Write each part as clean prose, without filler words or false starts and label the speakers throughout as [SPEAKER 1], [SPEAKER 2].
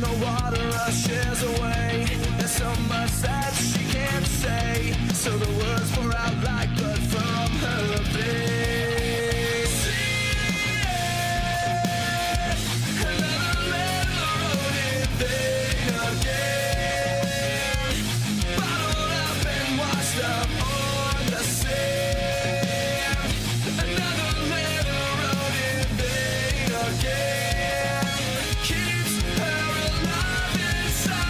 [SPEAKER 1] the water rushes away. There's so much that she can't say, so the words pour out like blood from her face. Another letter wrote in vain again, bottled up and washed up on the sand. Another letter wrote in vain again, keeps her alive inside.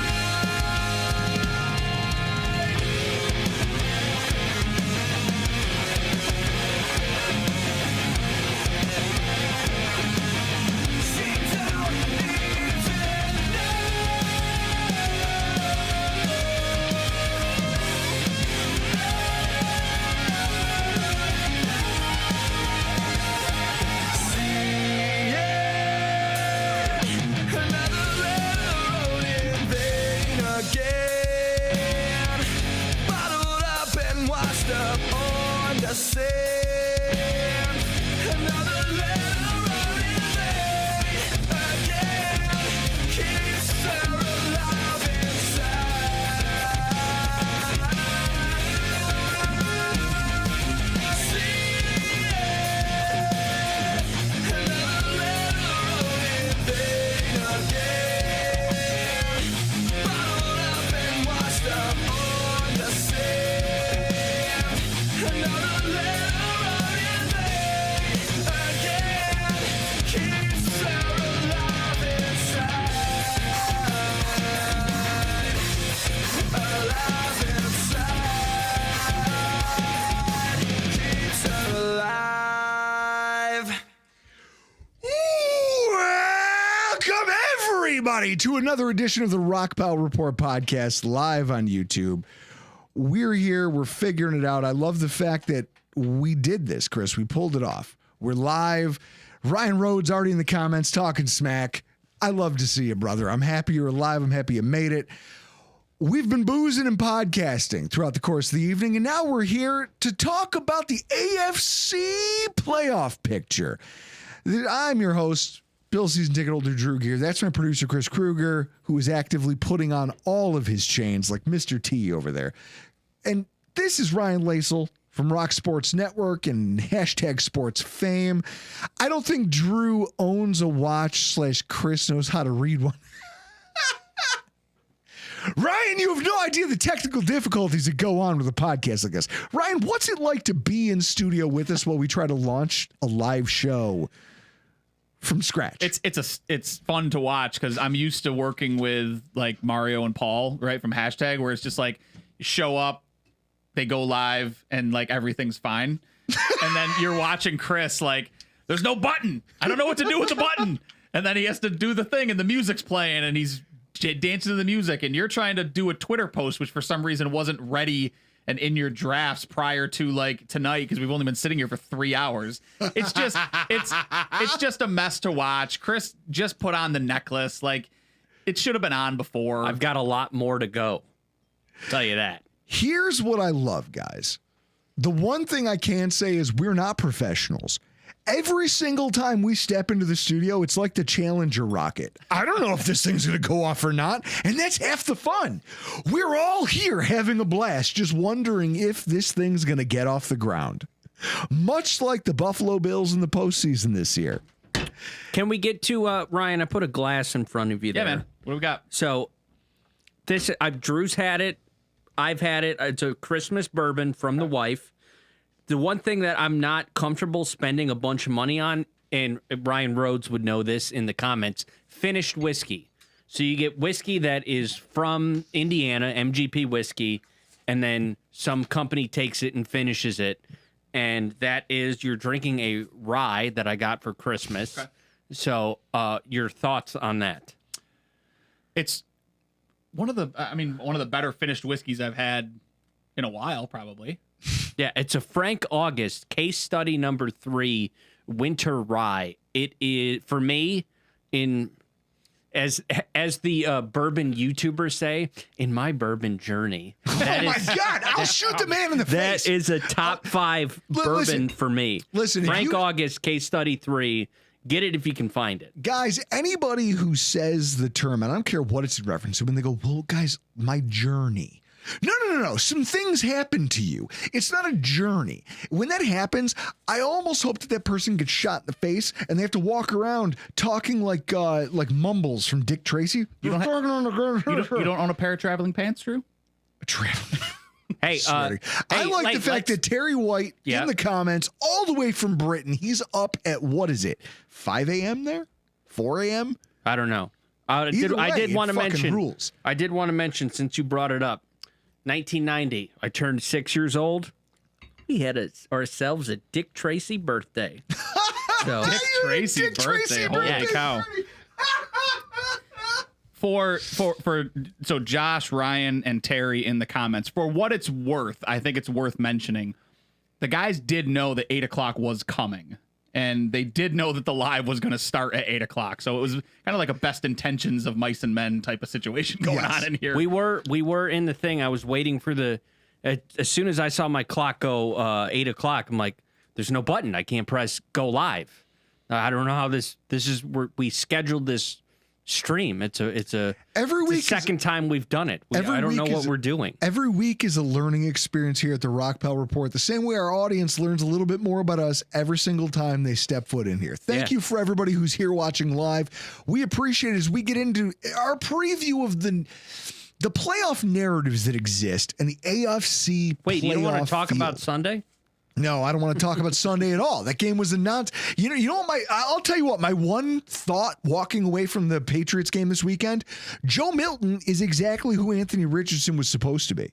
[SPEAKER 1] She don't even another letter wrote in vain again, bottled up and washed up on the sand. Another letter wrote in vain again, keeps her alive inside. Another letter wrote in vain again, bottled up and washed up on the sand. Another letter wrote in vain again, keeps her alive inside. Alive inside, keeps her alive.
[SPEAKER 2] Welcome, everybody, to another edition of the Rock Pile Report podcast live on YouTube. We're here. We're figuring it out. I love the fact that we did this, Chris. We pulled it off. We're live. Ryan Rhodes already in the comments talking smack. I love to see you, brother. I'm happy you're alive. I'm happy you made it. We've been boozing and podcasting throughout the course of the evening, and now we're here to talk about the AFC playoff picture. I'm your host, Bill Season Ticket Holder Drew Gear. That's my producer, Chris Kruger, who is actively putting on all of his chains like Mr. T over there. And this is Ryan Lasel from Rock Sports Network and hashtag sports fame. I don't think Drew owns a watch / Chris knows how to read one. Ryan, you have no idea the technical difficulties that go on with a podcast like this. Ryan, what's it like to be in studio with us while we try to launch a live show from scratch?
[SPEAKER 3] It's fun to watch because I'm used to working with like Mario and Paul, right, from hashtag, where it's just like you show up, they go live, and like everything's fine. And then you're watching Chris like, there's no button. I don't know what to do with the button. And then he has to do the thing, and the music's playing, and he's dancing to the music, and you're trying to do a Twitter post, which for some reason wasn't ready and in your drafts prior to like tonight because we've only been sitting here for 3 hours. It's just it's just a mess to watch. Chris just put on the necklace. Like, it should have been on before.
[SPEAKER 4] I've got a lot more to go. Tell you that.
[SPEAKER 2] Here's what I love, guys. The one thing I can say is we're not professionals. Every single time we step into the studio, it's like the Challenger rocket. I don't know if this thing's going to go off or not, and that's half the fun. We're all here having a blast, just wondering if this thing's going to get off the ground. Much like the Buffalo Bills in the postseason this year.
[SPEAKER 4] Can we get to, Ryan, I put a glass in front of you there.
[SPEAKER 3] Yeah, man. What do we got?
[SPEAKER 4] So, Drew's had it. I've had it. It's a Christmas bourbon from the wife. The one thing that I'm not comfortable spending a bunch of money on, and Ryan Rhodes would know this in the comments, finished whiskey. So you get whiskey that is from Indiana, MGP whiskey, and then some company takes it and finishes it. And that is, you're drinking a rye that I got for Christmas. Okay. So your thoughts on that?
[SPEAKER 3] It's one of the better finished whiskeys I've had in a while, probably.
[SPEAKER 4] Yeah, it's a Frank August case study number 3 winter rye. It is, for me, as the bourbon YouTubers say, in my bourbon journey.
[SPEAKER 2] My God, I'll shoot the man in the face.
[SPEAKER 4] That is a top 5 bourbon for me.
[SPEAKER 2] Listen,
[SPEAKER 4] Frank August case study 3 Get it if you can find it.
[SPEAKER 2] Guys, anybody who says the term, and I don't care what it's in reference to, when they go, well, guys, my journey. No. Some things happen to you. It's not a journey. When that happens, I almost hope that person gets shot in the face and they have to walk around talking like Mumbles from Dick Tracy.
[SPEAKER 3] You don't own a pair of traveling pants, Drew?
[SPEAKER 4] Hey,
[SPEAKER 2] I like the fact that Terry White in the comments, all the way from Britain, he's up at, what is it, 5 a.m. there? 4 a.m.?
[SPEAKER 4] I don't know. I did want to mention, since you brought it up, 1990, I turned 6 years old. We had ourselves a Dick Tracy birthday. So
[SPEAKER 3] Dick Tracy birthday. Holy cow. So Josh, Ryan, and Terry in the comments, for what it's worth, I think it's worth mentioning. The guys did know that 8 o'clock was coming, and they did know that the live was going to start at 8 o'clock. So it was kind of like a best intentions of mice and men type of situation going on in here.
[SPEAKER 4] We were in the thing. I was waiting for as soon as I saw my clock go 8 o'clock, I'm like, there's no button. I can't press go live. I don't know how this is. We scheduled this stream. It's a second time we've done it. I don't know what we're doing.
[SPEAKER 2] Every week is a learning experience here at the Rock Pal Report. The same way our audience learns a little bit more about us every single time they step foot in here. Thank you for everybody who's here watching live. We appreciate it as we get into our preview of the playoff narratives that exist and the AFC
[SPEAKER 4] Wait, you don't want to talk
[SPEAKER 2] field.
[SPEAKER 4] about Sunday?
[SPEAKER 2] No, I don't want to talk about Sunday at all. That game was a nonsense. You know what? I'll tell you what. My one thought walking away from the Patriots game this weekend: Joe Milton is exactly who Anthony Richardson was supposed to be.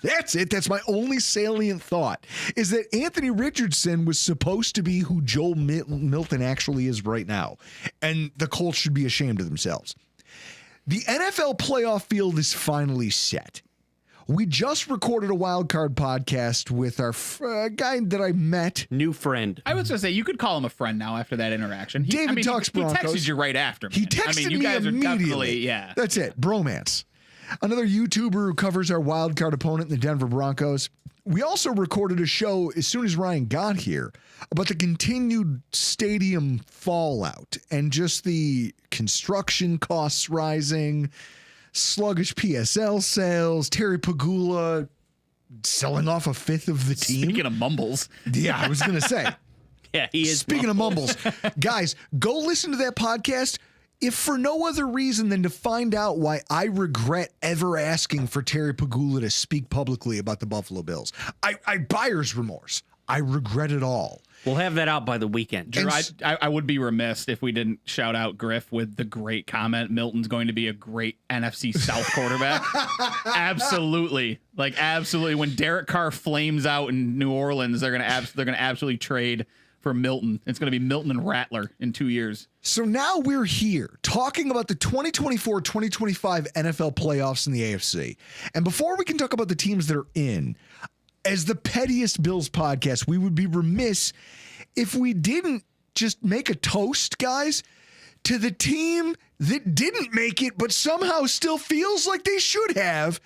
[SPEAKER 2] That's it. That's my only salient thought, is that Anthony Richardson was supposed to be who Joe Milton actually is right now, and the Colts should be ashamed of themselves. The NFL playoff field is finally set. We just recorded a wild card podcast with our guy that I met.
[SPEAKER 4] New friend.
[SPEAKER 3] I was going to say, you could call him a friend now after that interaction.
[SPEAKER 2] David talks Broncos.
[SPEAKER 3] He texted you right after. Man.
[SPEAKER 2] He texted
[SPEAKER 3] you
[SPEAKER 2] me
[SPEAKER 3] guys
[SPEAKER 2] immediately. That's it. Bromance. Another YouTuber who covers our wild card opponent in the Denver Broncos. We also recorded a show as soon as Ryan got here about the continued stadium fallout and just the construction costs rising, sluggish PSL sales, Terry Pagula selling off a fifth of the team.
[SPEAKER 3] Speaking of mumbles.
[SPEAKER 2] Yeah, I was going to say.
[SPEAKER 4] Yeah, he is.
[SPEAKER 2] Speaking of mumbles, guys, go listen to that podcast, if for no other reason than to find out why I regret ever asking for Terry Pagula to speak publicly about the Buffalo Bills. I buyer's remorse. I regret it all.
[SPEAKER 4] We'll have that out by the weekend.
[SPEAKER 3] Drew, I would be remiss if we didn't shout out Griff with the great comment. Milton's going to be a great NFC South quarterback. Absolutely. Absolutely. When Derek Carr flames out in New Orleans, they're going to absolutely trade for Milton. It's going to be Milton and Rattler in 2 years.
[SPEAKER 2] So now we're here talking about the 2024-2025 NFL playoffs in the AFC. And before we can talk about the teams that are in, as the pettiest Bills podcast, we would be remiss if we didn't just make a toast, guys, to the team that didn't make it, but somehow still feels like they should have.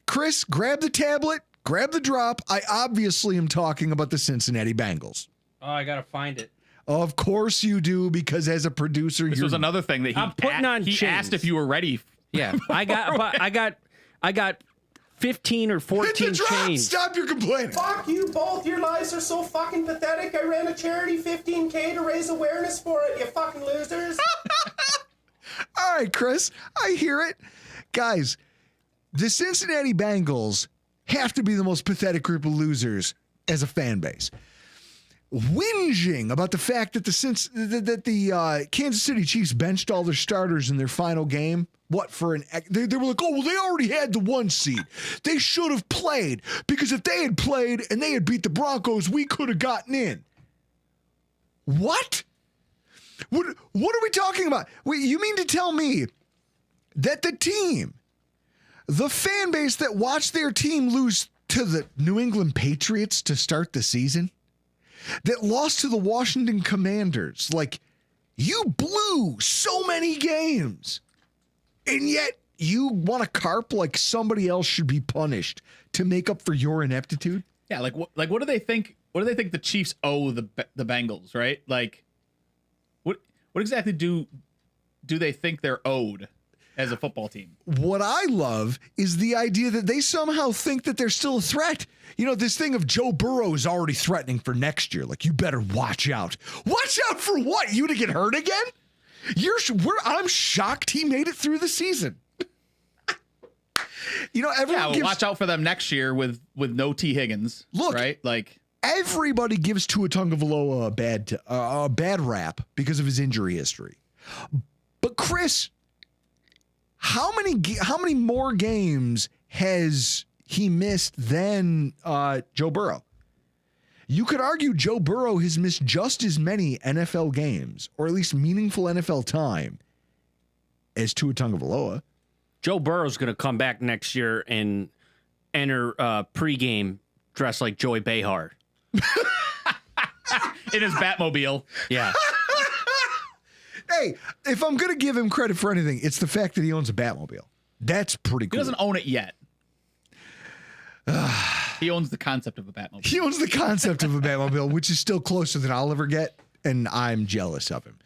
[SPEAKER 2] Chris, grab the tablet, grab the drop. I obviously am talking about the Cincinnati Bengals.
[SPEAKER 4] Oh, I got to find it.
[SPEAKER 2] Of course you do, because as a producer,
[SPEAKER 3] this was another thing that he asked if you were ready.
[SPEAKER 4] Yeah, I got 15 or 14 chains.
[SPEAKER 2] Stop your complaining.
[SPEAKER 5] Fuck you both. Your lives are so fucking pathetic. I ran a charity 15K to raise awareness for it, you fucking losers.
[SPEAKER 2] All right, Chris, I hear it. Guys, the Cincinnati Bengals have to be the most pathetic group of losers as a fan base. Whinging about the fact that the Kansas City Chiefs benched all their starters in their final game. What for they were like, oh, well, they already had the 1 seed. They should have played, because if they had played and they had beat the Broncos, we could have gotten in. What? What are we talking about? Wait, you mean to tell me that the fan base that watched their team lose to the New England Patriots to start the season, that lost to the Washington Commanders, you blew so many games, and yet you want to carp like somebody else should be punished to make up for your ineptitude?
[SPEAKER 3] Yeah, what do they think? What do they think the Chiefs owe the Bengals? Right, What exactly do they think they're owed as a football team?
[SPEAKER 2] What I love is the idea that they somehow think that they're still a threat. You know, this thing of Joe Burrow is already threatening for next year. Like, you better watch out. Watch out for what? You to get hurt again? I'm shocked he made it through the season. You know, everyone
[SPEAKER 3] watch out for them next year with no T. Higgins.
[SPEAKER 2] Look,
[SPEAKER 3] right? Like,
[SPEAKER 2] everybody gives Tua Tagovailoa a bad rap because of his injury history. But Chris, how many more games has he missed than Joe Burrow? You could argue Joe Burrow has missed just as many NFL games, or at least meaningful NFL time, as Tua Tagovailoa.
[SPEAKER 4] Joe Burrow's going to come back next year and enter pregame dressed like Joey Behar.
[SPEAKER 3] in his Batmobile.
[SPEAKER 4] Yeah.
[SPEAKER 2] Hey, if I'm going to give him credit for anything, it's the fact that he owns a Batmobile. That's pretty
[SPEAKER 3] He
[SPEAKER 2] cool.
[SPEAKER 3] doesn't own it yet. He owns the concept of a Batmobile.
[SPEAKER 2] He owns the concept of a Batmobile, which is still closer than I'll ever get, and I'm jealous of him.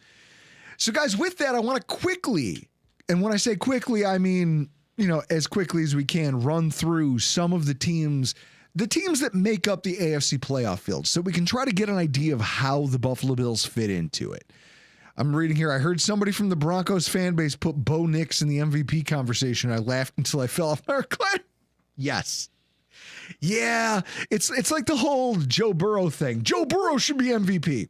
[SPEAKER 2] So, guys, with that, I want to quickly, and when I say quickly, I mean, you know, as quickly as we can, run through some of the teams that make up the AFC playoff field, so we can try to get an idea of how the Buffalo Bills fit into it. I'm reading here. I heard somebody from the Broncos fan base put Bo Nix in the MVP conversation. I laughed until I fell off my recliner. Yes. Yeah, it's like the whole Joe Burrow thing. Joe Burrow should be MVP.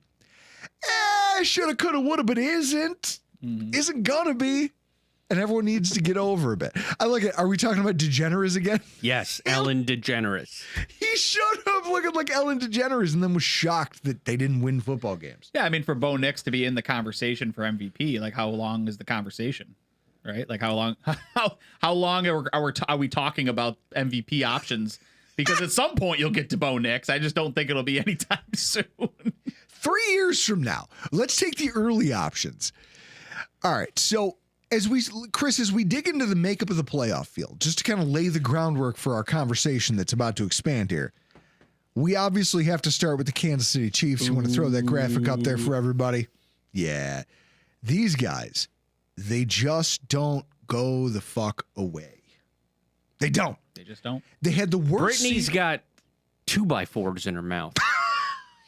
[SPEAKER 2] Shoulda, coulda, woulda, but isn't. Isn't gonna be. And everyone needs to get over a bit. I like it. Are we talking about DeGeneres again?
[SPEAKER 4] Yes, Ellen DeGeneres.
[SPEAKER 2] He showed up looking like Ellen DeGeneres and then was shocked that they didn't win football games.
[SPEAKER 3] Yeah, I mean, for Bo Nix to be in the conversation for MVP, like, how long is the conversation? Right? Like, how long are we talking about MVP options? Because at some point you'll get to Bo Nix. I just don't think it'll be anytime soon.
[SPEAKER 2] 3 years from now, let's take the early options. All right, so as we dig into the makeup of the playoff field, just to kind of lay the groundwork for our conversation that's about to expand here, we obviously have to start with the Kansas City Chiefs. You want to throw that graphic up there for everybody? Yeah, these guys, they just don't go the fuck away. They don't.
[SPEAKER 3] They just don't.
[SPEAKER 2] They had the worst.
[SPEAKER 4] Brittany's got 2x4s in her mouth.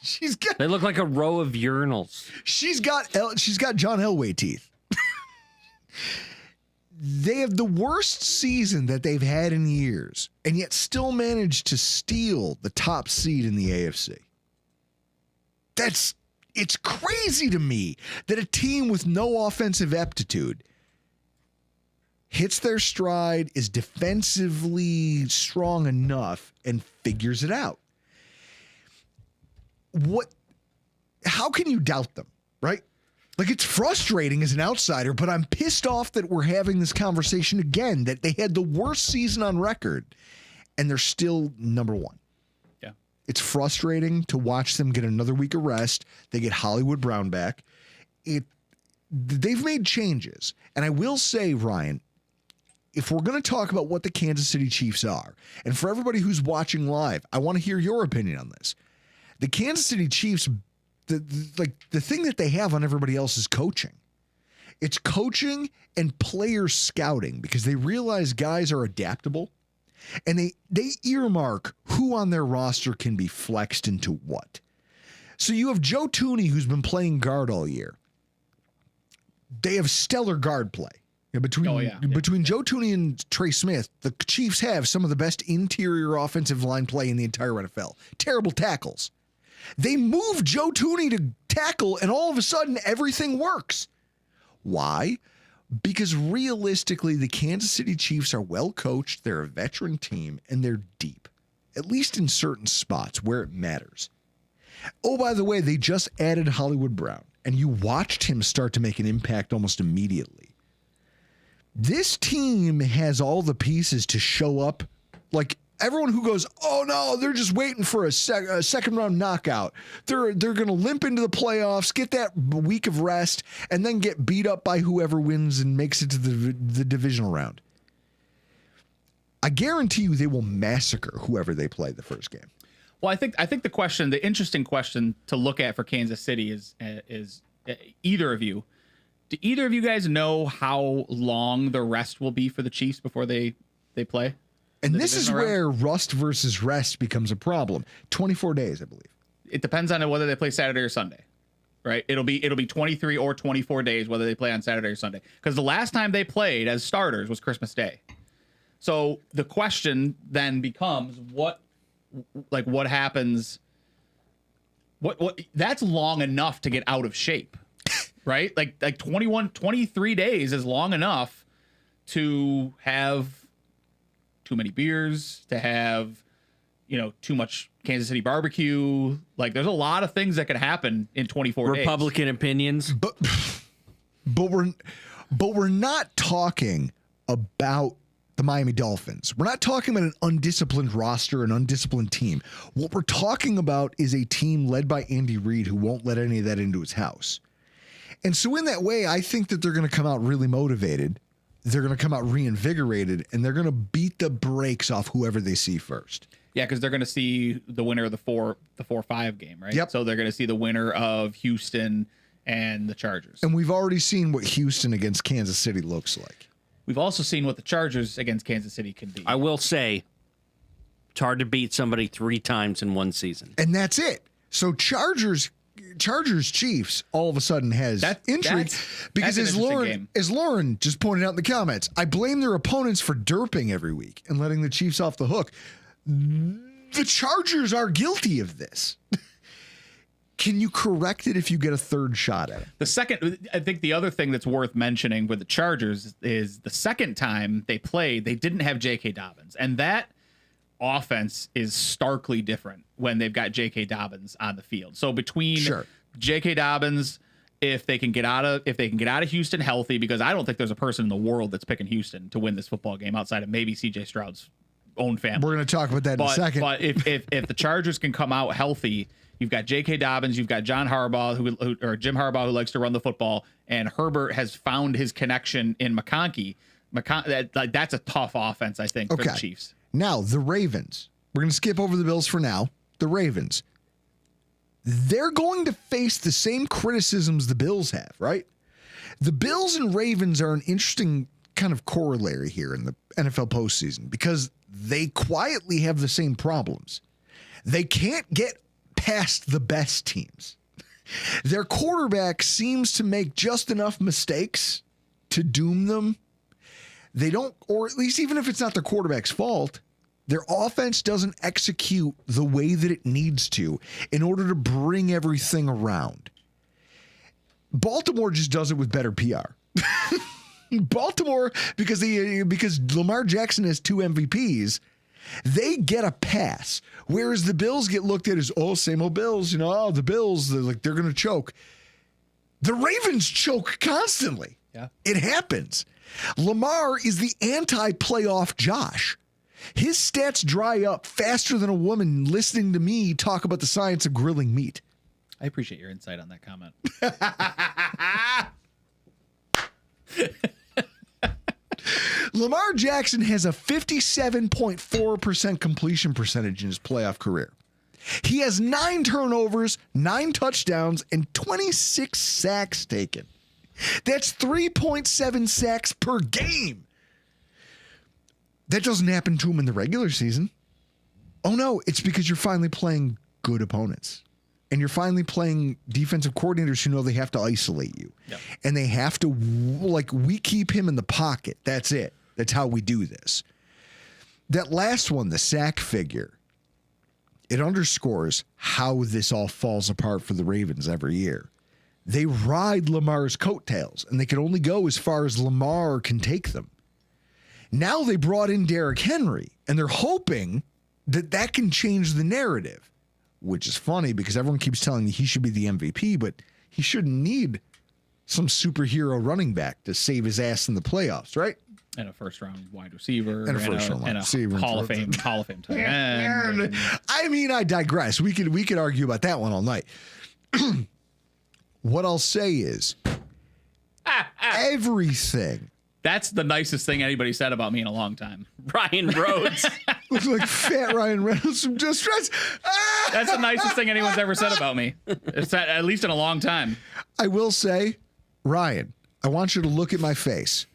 [SPEAKER 2] She's got.
[SPEAKER 4] They look like a row of urinals.
[SPEAKER 2] She's got John Elway teeth. They have the worst season that they've had in years, and yet still managed to steal the top seed in the AFC. It's crazy to me that a team with no offensive aptitude hits their stride, is defensively strong enough, and figures it out. How can you doubt them, right? Like, it's frustrating as an outsider, but I'm pissed off that we're having this conversation again, that they had the worst season on record, and they're still number one.
[SPEAKER 3] Yeah.
[SPEAKER 2] It's frustrating to watch them get another week of rest. They get Hollywood Brown back. They've made changes. And I will say, Ryan, if we're going to talk about what the Kansas City Chiefs are, and for everybody who's watching live, I want to hear your opinion on this. The Kansas City Chiefs, the thing that they have on everybody else is coaching. It's coaching and player scouting, because they realize guys are adaptable, and they earmark who on their roster can be flexed into what. So you have Joe Thuney, who's been playing guard all year. They have stellar guard play. Between Joe Thuney and Trey Smith, the Chiefs have some of the best interior offensive line play in the entire NFL. Terrible tackles. They move Joe Thuney to tackle, and all of a sudden, everything works. Why? Because realistically, the Kansas City Chiefs are well coached, they're a veteran team, and they're deep, at least in certain spots where it matters. Oh, by the way, they just added Hollywood Brown, and you watched him start to make an impact almost immediately. This team has all the pieces to show up. Like, everyone who goes, oh no, they're just waiting for a second round knockout. They're going to limp into the playoffs, get that week of rest, and then get beat up by whoever wins and makes it to the divisional round. I guarantee you they will massacre whoever they play the first game.
[SPEAKER 3] Well, I think the interesting question to look at for Kansas City is either of you, Do either of you guys know how long the rest will be for the Chiefs before they play?
[SPEAKER 2] And this is
[SPEAKER 3] divisional
[SPEAKER 2] where rust versus rest becomes a problem. 24 days, I believe.
[SPEAKER 3] It depends on whether they play Saturday or Sunday, right? It'll be 23 or 24 days whether they play on Saturday or Sunday. Because the last time they played as starters was Christmas Day. So the question then becomes what happens? What that's long enough to get out of shape, right? Like 23 days is long enough to have too many beers, to have too much Kansas City barbecue. Like, there's a lot of things that could happen in 24 days.
[SPEAKER 4] Republican opinions.
[SPEAKER 2] But we're not talking about the Miami Dolphins. We're not talking about an undisciplined roster, an undisciplined team. What we're talking about is a team led by Andy Reid who won't let any of that into his house. And so in that way, I think that they're going to come out really motivated. They're going to come out reinvigorated, and they're going to beat the brakes off whoever they see first.
[SPEAKER 3] Yeah, because they're going to see the winner of the 4-5 game, right?
[SPEAKER 2] Yep.
[SPEAKER 3] So they're going to see the winner of Houston and the Chargers.
[SPEAKER 2] And we've already seen what Houston against Kansas City looks like.
[SPEAKER 3] We've also seen what the Chargers against Kansas City can be.
[SPEAKER 4] I will say, it's hard to beat somebody 3 times in one season.
[SPEAKER 2] And that's it. So Chargers Chiefs all of a sudden has intrigue because
[SPEAKER 3] that's an
[SPEAKER 2] as Lauren just pointed out in the comments, I blame their opponents for derping every week and letting the Chiefs off the hook. The Chargers are guilty of this. Can you correct it if you get a third shot at it?
[SPEAKER 3] I think the other thing that's worth mentioning with the Chargers is the second time they played, they didn't have J.K. Dobbins. And that offense is starkly different when they've got J.K. Dobbins on the field. So between J.K. Dobbins, if they can get out of Houston healthy, because I don't think there's a person in the world that's picking Houston to win this football game outside of maybe C.J. Stroud's own family.
[SPEAKER 2] We're going to talk about that in a second.
[SPEAKER 3] But if the Chargers can come out healthy, you've got J.K. Dobbins, you've got John Harbaugh, or Jim Harbaugh, who likes to run the football, and Herbert has found his connection in McConkey. That's a tough offense, I think, for the Chiefs.
[SPEAKER 2] Now, the Ravens. We're going to skip over the Bills for now. The Ravens. They're going to face the same criticisms the Bills have, right? The Bills and Ravens are an interesting kind of corollary here in the NFL postseason because they quietly have the same problems. They can't get past the best teams. Their quarterback seems to make just enough mistakes to doom them. They don't, or at least even if it's not the quarterback's fault, their offense doesn't execute the way that it needs to in order to bring everything around. Baltimore just does it with better PR. Baltimore, because Lamar Jackson has 2 MVPs, they get a pass. Whereas the Bills get looked at as, same old Bills, the Bills, they're going to choke. The Ravens choke constantly.
[SPEAKER 3] Yeah.
[SPEAKER 2] It happens. Lamar is the anti-playoff Josh. His stats dry up faster than a woman listening to me talk about the science of grilling meat.
[SPEAKER 3] I appreciate your insight on that comment.
[SPEAKER 2] Lamar Jackson has a 57.4% completion percentage in his playoff career. He has 9 turnovers, 9 touchdowns, and 26 sacks taken. That's 3.7 sacks per game. That doesn't happen to him in the regular season. Oh no, it's because you're finally playing good opponents. And you're finally playing defensive coordinators who know they have to isolate you. Yep. And they have to, we keep him in the pocket. That's it. That's how we do this. That last one, the sack figure, it underscores how this all falls apart for the Ravens every year. They ride Lamar's coattails, and they can only go as far as Lamar can take them. Now they brought in Derrick Henry, and they're hoping that can change the narrative, which is funny because everyone keeps telling me he should be the MVP, but he shouldn't need some superhero running back to save his ass in the playoffs, right?
[SPEAKER 3] And a first-round wide receiver,
[SPEAKER 2] and a first-round wide receiver,
[SPEAKER 3] Hall of Fame tight end.
[SPEAKER 2] I mean, I digress. We could argue about that one all night. What I'll say is everything.
[SPEAKER 3] That's the nicest thing anybody said about me in a long time.
[SPEAKER 4] Ryan Rhodes.
[SPEAKER 2] Looks like fat Ryan Reynolds from Just Friends.
[SPEAKER 3] That's the nicest thing anyone's ever said about me. It's at least in a long time.
[SPEAKER 2] I will say, Ryan, I want you to look at my face.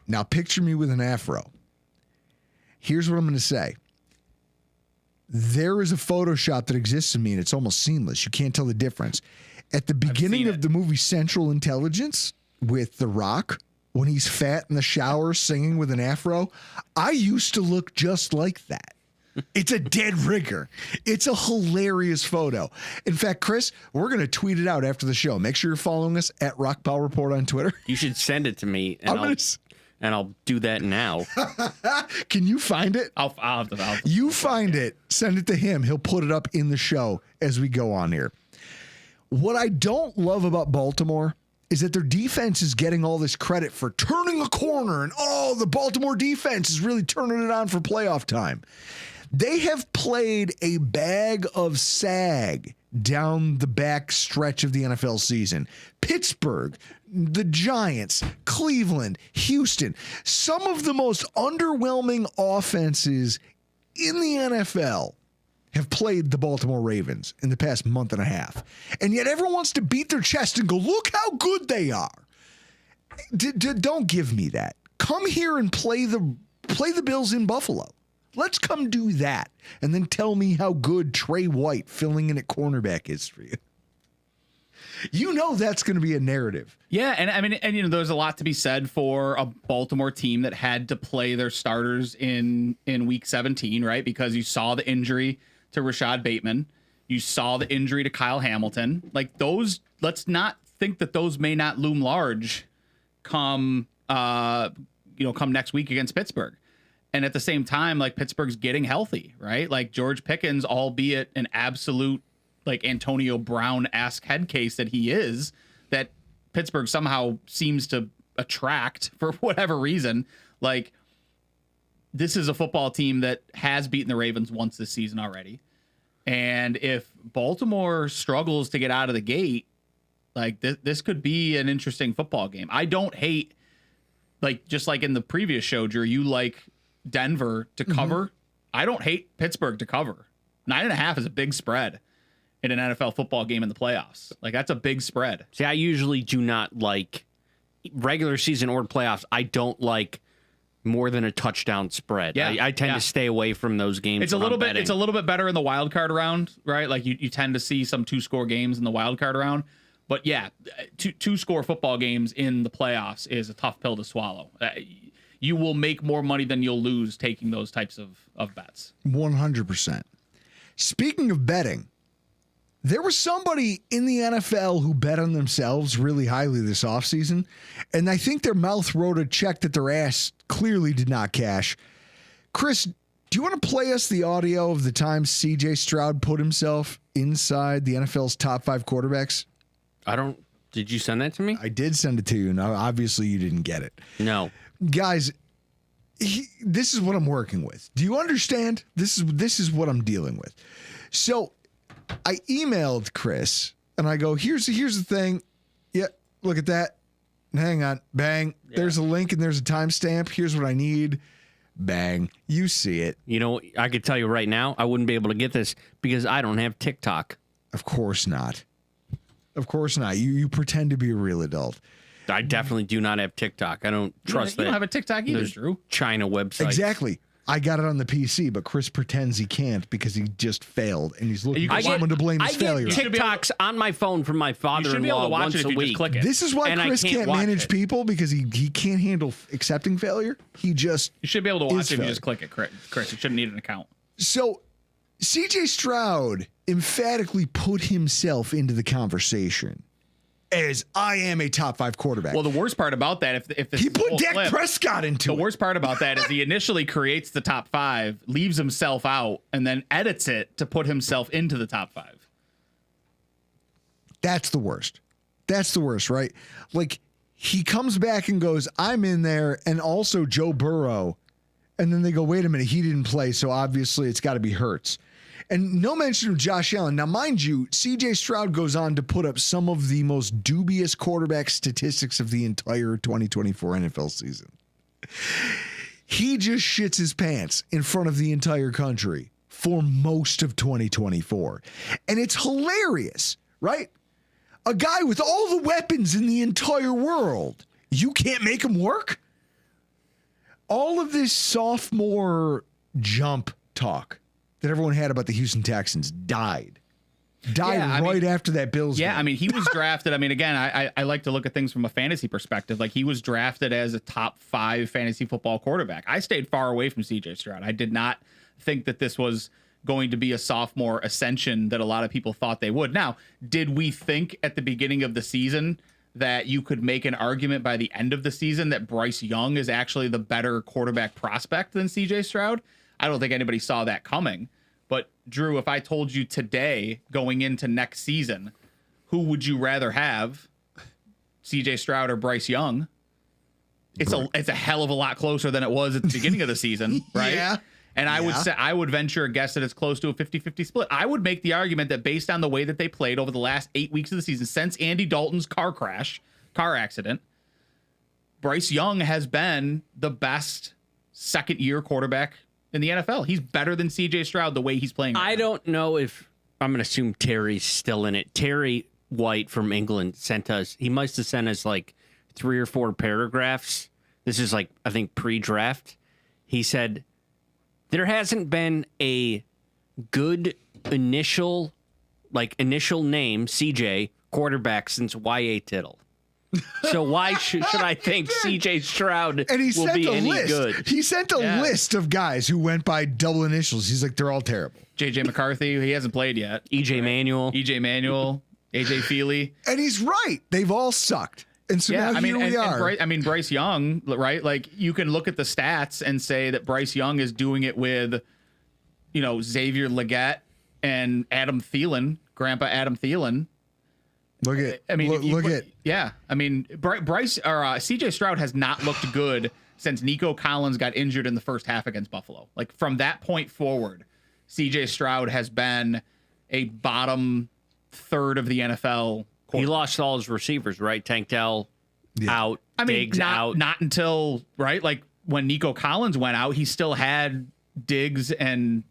[SPEAKER 2] Now picture me with an afro. Here's what I'm going to say. There is a Photoshop that exists in me, and it's almost seamless. You can't tell the difference. At the beginning of the movie Central Intelligence with The Rock, when he's fat in the shower singing with an afro, I used to look just like that. It's a dead ringer. It's a hilarious photo. In fact, Chris, we're going to tweet it out after the show. Make sure you're following us at Rock Pile Report on Twitter.
[SPEAKER 4] You should send it to me, and I'll do that now.
[SPEAKER 2] Can you find it?
[SPEAKER 3] I'll have to.
[SPEAKER 2] You find it, send it to him. He'll put it up in the show as we go on here. What I don't love about Baltimore is that their defense is getting all this credit for turning a corner, and the Baltimore defense is really turning it on for playoff time. They have played a bag of sag down the back stretch of the NFL season. Pittsburgh, the Giants, Cleveland, Houston, some of the most underwhelming offenses in the NFL have played the Baltimore Ravens in the past month and a half. And yet everyone wants to beat their chest and go, look how good they are. Don't give me that. Come here and play the Bills in Buffalo. Let's come do that. And then tell me how good Trey White filling in at cornerback is for you. You know that's going to be a narrative.
[SPEAKER 3] Yeah, and I mean, there's a lot to be said for a Baltimore team that had to play their starters in week 17, right? Because you saw the injury to Rashad Bateman. You saw the injury to Kyle Hamilton. Like those, let's not think that those may not loom large come next week against Pittsburgh. And at the same time, like Pittsburgh's getting healthy, right? Like George Pickens, albeit an absolute like Antonio Brown-esque head case that he is, that Pittsburgh somehow seems to attract for whatever reason. Like this is a football team that has beaten the Ravens once this season already. And if Baltimore struggles to get out of the gate, like this could be an interesting football game. I don't hate, like, just like in the previous show, Drew, you like Denver to cover. I don't hate Pittsburgh to cover. 9.5 is a big spread in an NFL football game in the playoffs. Like that's a big spread.
[SPEAKER 4] See, I usually do not like regular season or playoffs. I don't like more than a touchdown spread.
[SPEAKER 3] Yeah,
[SPEAKER 4] I tend to stay away from those games.
[SPEAKER 3] It's a little bit better in the wild card round, right? Like you tend to see some 2-score games in the wild card round. But yeah, two-score football games in the playoffs is a tough pill to swallow. You will make more money than you'll lose taking those types of bets.
[SPEAKER 2] 100%. Speaking of betting, there was somebody in the NFL who bet on themselves really highly this offseason, and I think their mouth wrote a check that their ass clearly did not cash. Chris, do you want to play us the audio of the time C.J. Stroud put himself inside the NFL's top 5 quarterbacks?
[SPEAKER 4] Did you send that to me?
[SPEAKER 2] I did send it to you. Now, obviously, you didn't get it.
[SPEAKER 4] No.
[SPEAKER 2] Guys, this is what I'm working with. Do you understand? This is what I'm dealing with. So I emailed Chris and I go, here's the thing. Yeah, look at that. Hang on. Bang. Yeah. There's a link and there's a timestamp. Here's what I need. Bang. You see it.
[SPEAKER 4] You know, I could tell you right now, I wouldn't be able to get this because I don't have TikTok.
[SPEAKER 2] Of course not. Of course not. You pretend to be a real adult.
[SPEAKER 4] I definitely do not have TikTok. I don't trust that.
[SPEAKER 3] You don't have a TikTok either, Drew.
[SPEAKER 4] China website.
[SPEAKER 2] Exactly. I got it on the PC, but Chris pretends he can't because he just failed, and he's looking for someone to blame his failure.
[SPEAKER 4] I get TikToks on my phone from my father-in-law once a week.
[SPEAKER 2] This is why Chris can't manage people, because he can't handle accepting failure. You
[SPEAKER 3] should be able to watch it if you just click it, Chris. You shouldn't need an account.
[SPEAKER 2] So C.J. Stroud emphatically put himself into the conversation as I am a top 5 quarterback.
[SPEAKER 3] Well, the worst part about that, if
[SPEAKER 2] he put Dak Prescott into
[SPEAKER 3] it. The worst part about that is he initially creates the top 5, leaves himself out, and then edits it to put himself into the top 5.
[SPEAKER 2] That's the worst. That's the worst, right? Like, he comes back and goes, I'm in there, and also Joe Burrow. And then they go, wait a minute, he didn't play, so obviously it's got to be Hurts. And no mention of Josh Allen. Now, mind you, C.J. Stroud goes on to put up some of the most dubious quarterback statistics of the entire 2024 NFL season. He just shits his pants in front of the entire country for most of 2024. And it's hilarious, right? A guy with all the weapons in the entire world. You can't make him work? All of this sophomore jump talk that everyone had about the Houston Texans died after that Bills game.
[SPEAKER 3] I mean, he was drafted. I mean, again, I like to look at things from a fantasy perspective. Like, he was drafted as a top 5 fantasy football quarterback. I stayed far away from CJ Stroud. I did not think that this was going to be a sophomore ascension that a lot of people thought they would. Now, did we think at the beginning of the season that you could make an argument by the end of the season that Bryce Young is actually the better quarterback prospect than CJ Stroud? I don't think anybody saw that coming. But Drew, if I told you today, going into next season, who would you rather have, CJ Stroud or Bryce Young? It's a hell of a lot closer than it was at the beginning of the season, right?
[SPEAKER 2] Yeah.
[SPEAKER 3] And I would venture a guess that it's close to a 50-50 split. I would make the argument that based on the way that they played over the last 8 weeks of the season, since Andy Dalton's car accident, Bryce Young has been the best second-year quarterback in the NFL. He's better than CJ Stroud the way he's playing.
[SPEAKER 4] I don't know if I'm going to assume Terry's still in it. Terry White from England he must have sent us like 3 or 4 paragraphs. This is like, I think, pre-draft. He said, there hasn't been a good initial name, CJ, quarterback since Y.A. Tittle. So why should I think C.J. Stroud will be any good?
[SPEAKER 2] He sent a list of guys who went by double initials. He's like, they're all terrible.
[SPEAKER 3] J.J. McCarthy, he hasn't played yet.
[SPEAKER 4] E.J. Manuel,
[SPEAKER 3] A.J. Feely.
[SPEAKER 2] And he's right. They've all sucked. And so now here we are.
[SPEAKER 3] Bryce Young, right? Like, you can look at the stats and say that Bryce Young is doing it with, Xavier Legette and Adam Thielen, Grandpa Adam Thielen.
[SPEAKER 2] Look at.
[SPEAKER 3] Bryce or C.J. Stroud has not looked good since Nico Collins got injured in the first half against Buffalo. Like, from that point forward, C.J. Stroud has been a bottom third of the NFL.
[SPEAKER 4] He lost all his receivers, right? Tank Dell out. Diggs out.
[SPEAKER 3] Not until right, like when Nico Collins went out, he still had Diggs and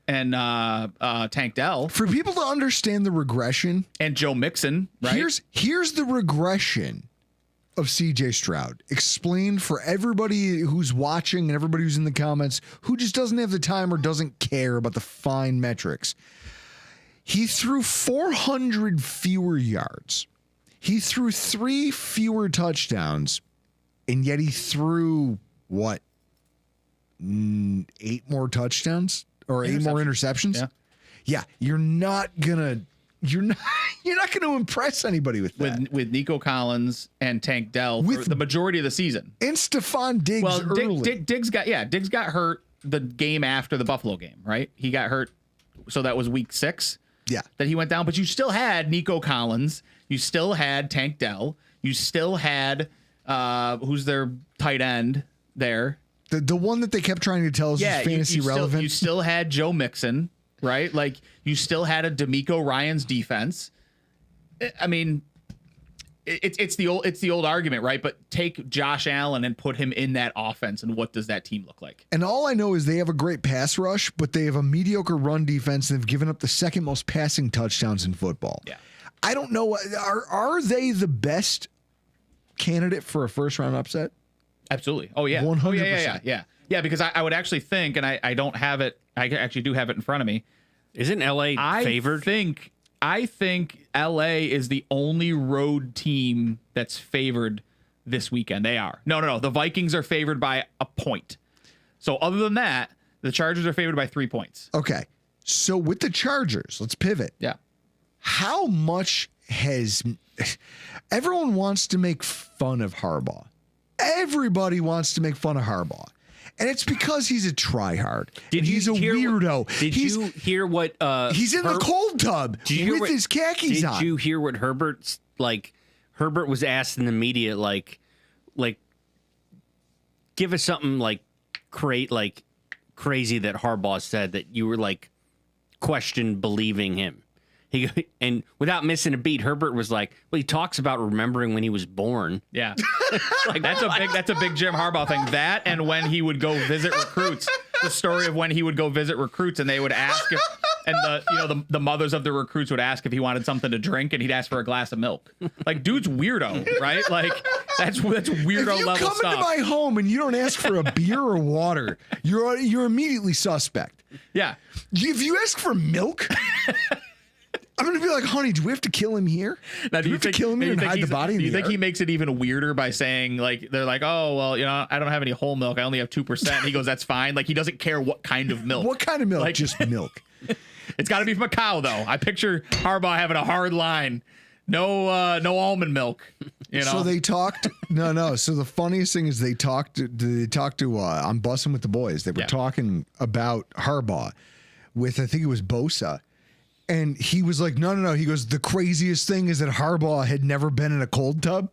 [SPEAKER 3] Tank Dell.
[SPEAKER 2] For people to understand the regression,
[SPEAKER 3] and Joe Mixon, right?
[SPEAKER 2] Here's the regression of CJ Stroud. Explained for everybody who's watching and everybody who's in the comments who just doesn't have the time or doesn't care about the fine metrics. He threw 400 fewer yards. He threw 3 fewer touchdowns, and yet he threw, 8 more touchdowns or 8 more interceptions? Yeah, you're not gonna impress anybody with that.
[SPEAKER 3] With Nico Collins and Tank Dell for the majority of the season.
[SPEAKER 2] And Stephon Diggs early.
[SPEAKER 3] Diggs got hurt the game after the Buffalo game, right? He got hurt, so that was week 6.
[SPEAKER 2] Yeah.
[SPEAKER 3] That he went down, but you still had Nico Collins, you still had Tank Dell, you still had who's their tight end there?
[SPEAKER 2] The one that they kept trying to tell us was fantasy relevant.
[SPEAKER 3] You still had Joe Mixon, right? Like, you still had a DeMeco Ryans defense. I mean, it's the old argument, right? But take Josh Allen and put him in that offense, and what does that team look like?
[SPEAKER 2] And all I know is they have a great pass rush, but they have a mediocre run defense, and they've given up the second most passing touchdowns in football.
[SPEAKER 3] Yeah.
[SPEAKER 2] I don't know. Are they the best candidate for a first round upset?
[SPEAKER 3] Absolutely. Oh, yeah.
[SPEAKER 2] 100%.
[SPEAKER 3] Yeah, because I would actually think, and I don't have it, I actually do have it in front of me.
[SPEAKER 4] Isn't LA favored?
[SPEAKER 3] I think LA is the only road team that's favored this weekend. They are. No. The Vikings are favored by a point. So other than that, the Chargers are favored by 3 points.
[SPEAKER 2] Okay. So with the Chargers, let's pivot.
[SPEAKER 3] Yeah.
[SPEAKER 2] How much has everyone wants to make fun of Harbaugh? Everybody wants to make fun of Harbaugh. And it's because he's a tryhard. He's a weirdo.
[SPEAKER 4] Did you hear what
[SPEAKER 2] he's in the cold tub with his khakis on?
[SPEAKER 4] Did you hear what Herbert was asked in the media, like give us something crazy that Harbaugh said that you were questioned believing him. And without missing a beat, Herbert was like, well, he talks about remembering when he was born.
[SPEAKER 3] Yeah. That's a big Jim Harbaugh thing. That, and when he would go visit recruits. The story of when he would go visit recruits and they would ask And the mothers of the recruits would ask if he wanted something to drink, and he'd ask for a glass of milk. Like, dude's weirdo, right? Like, that's weirdo
[SPEAKER 2] if you
[SPEAKER 3] level
[SPEAKER 2] come
[SPEAKER 3] stuff.
[SPEAKER 2] into my home and you don't ask for a beer or water, you're immediately suspect.
[SPEAKER 3] Yeah.
[SPEAKER 2] If you ask for milk, I'm going to be like, honey, do we have to kill him here?
[SPEAKER 3] Now,
[SPEAKER 2] do we have to kill him here and hide the body in
[SPEAKER 3] Do
[SPEAKER 2] the
[SPEAKER 3] you think
[SPEAKER 2] yard?
[SPEAKER 3] he makes it even weirder by saying, like, they're like, oh, well, I don't have any whole milk. I only have 2%. He goes, that's fine. Like, he doesn't care what kind of milk.
[SPEAKER 2] What kind of milk?
[SPEAKER 3] Like,
[SPEAKER 2] Just milk.
[SPEAKER 3] It's got to be from a cow, though. I picture Harbaugh having a hard line. No almond milk.
[SPEAKER 2] So they talked. No. So the funniest thing is they talked to I'm Bussing with the Boys. They were talking about Harbaugh with, I think it was Bosa. And he was like, no. He goes, the craziest thing is that Harbaugh had never been in a cold tub.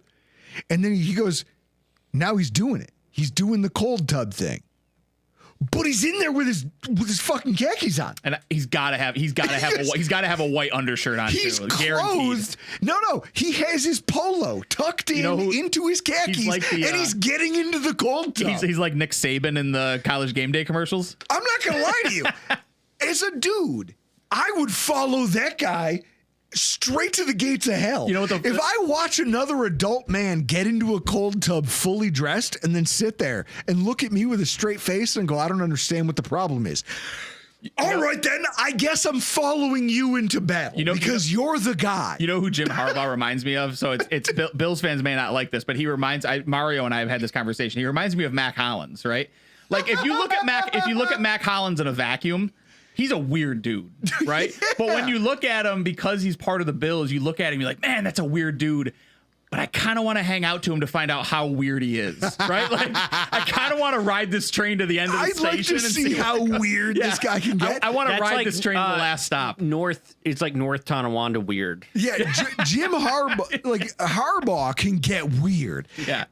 [SPEAKER 2] And then he goes, now he's doing it. He's doing the cold tub thing. But he's in there with his fucking khakis on.
[SPEAKER 3] And he's got to have a white undershirt on
[SPEAKER 2] He's
[SPEAKER 3] too.
[SPEAKER 2] clothed. No. He has his polo tucked into his khakis, and he's getting into the cold tub.
[SPEAKER 3] He's like Nick Saban in the College Game Day commercials.
[SPEAKER 2] I'm not gonna lie to you. As a dude, I would follow that guy straight to the gates of hell. If I watch another adult man get into a cold tub fully dressed and then sit there and look at me with a straight face and go, I don't understand what the problem is. All right, then I guess I'm following you into battle because you're the guy.
[SPEAKER 3] You know who Jim Harbaugh reminds me of? So it's Bills fans may not like this, but Mario and I have had this conversation. He reminds me of Mac Hollins, right? Like if you look at Mac Hollins in a vacuum, he's a weird dude, right? But when you look at him, because he's part of the Bills, you look at him, you're like, man, that's a weird dude. But I kind of want to hang out to him to find out how weird he is, right? Like, I kind of want to ride this train to the end of the
[SPEAKER 2] I'd
[SPEAKER 3] station
[SPEAKER 2] like to
[SPEAKER 3] and
[SPEAKER 2] see how weird this guy can get.
[SPEAKER 3] I want to ride
[SPEAKER 4] like,
[SPEAKER 3] this train to the last stop.
[SPEAKER 4] It's like North Tonawanda weird.
[SPEAKER 2] Yeah, Jim Harbaugh, Harbaugh can get weird.
[SPEAKER 3] Yeah.